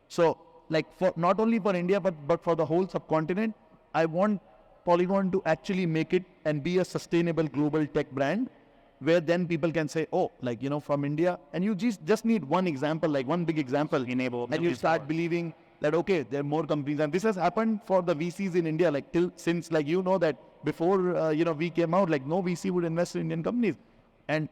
So like for not only for India, but for the whole subcontinent, I want Polygon to actually make it and be a sustainable global tech brand, where then people can say, oh, like, from India, and you just need one example, like one big example, and you start believing that, okay, there are more companies. And this has happened for the VCs in India, like since like, that before, we came out, like no VC would invest in Indian companies. And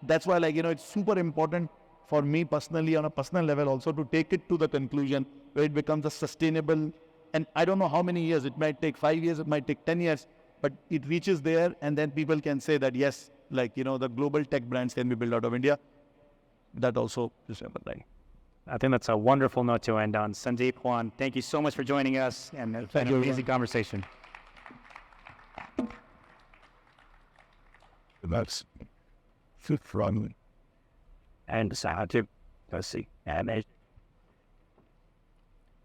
that's why, like, it's super important for me personally, on a personal level also, to take it to the conclusion where it becomes a sustainable, and I don't know how many years, it might take 5 years, it might take 10 years, but it reaches there, and then people can say that, yes, like, the global tech brands can be built out of India. That also is right. I think that's a wonderful note to end on. Sandeep, Juan, thank you so much for joining us, and it's been an amazing conversation. That's from And Sandeep, let's see.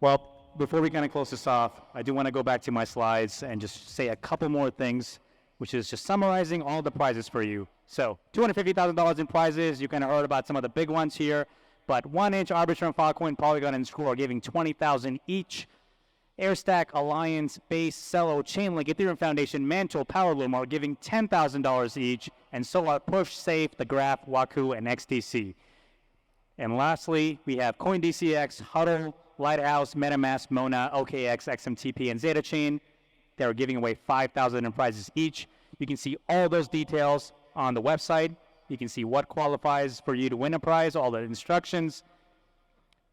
Well, before we kind of close this off, I do want to go back to my slides and just say a couple more things, which is just summarizing all the prizes for you. So $250,000 in prizes. You kind of heard about some of the big ones here, but 1-inch Arbitrum, Filecoin, Polygon, and Scroll are giving $20,000 each. Airstack, Alliance, Base, Celo, Chainlink, Ethereum Foundation, Mantle, Powerloom are giving $10,000 each, and so are Push, Safe, The Graph, Waku, and XDC. And lastly, we have CoinDCX, Huddle, Lighthouse, MetaMask, Mona, OKX, XMTP, and Zeta Chain. They're giving away $5,000 in prizes each. You can see all those details on the website. You can see what qualifies for you to win a prize, all the instructions,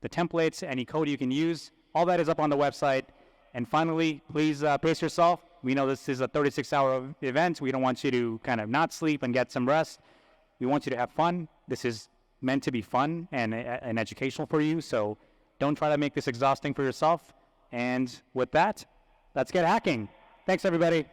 the templates, any code you can use. All that is up on the website. And finally, please pace yourself. We know this is a 36-hour event. We don't want you to kind of not sleep and get some rest. We want you to have fun. This is meant to be fun and educational for you. So don't try to make this exhausting for yourself. And with that, let's get hacking. Thanks, everybody.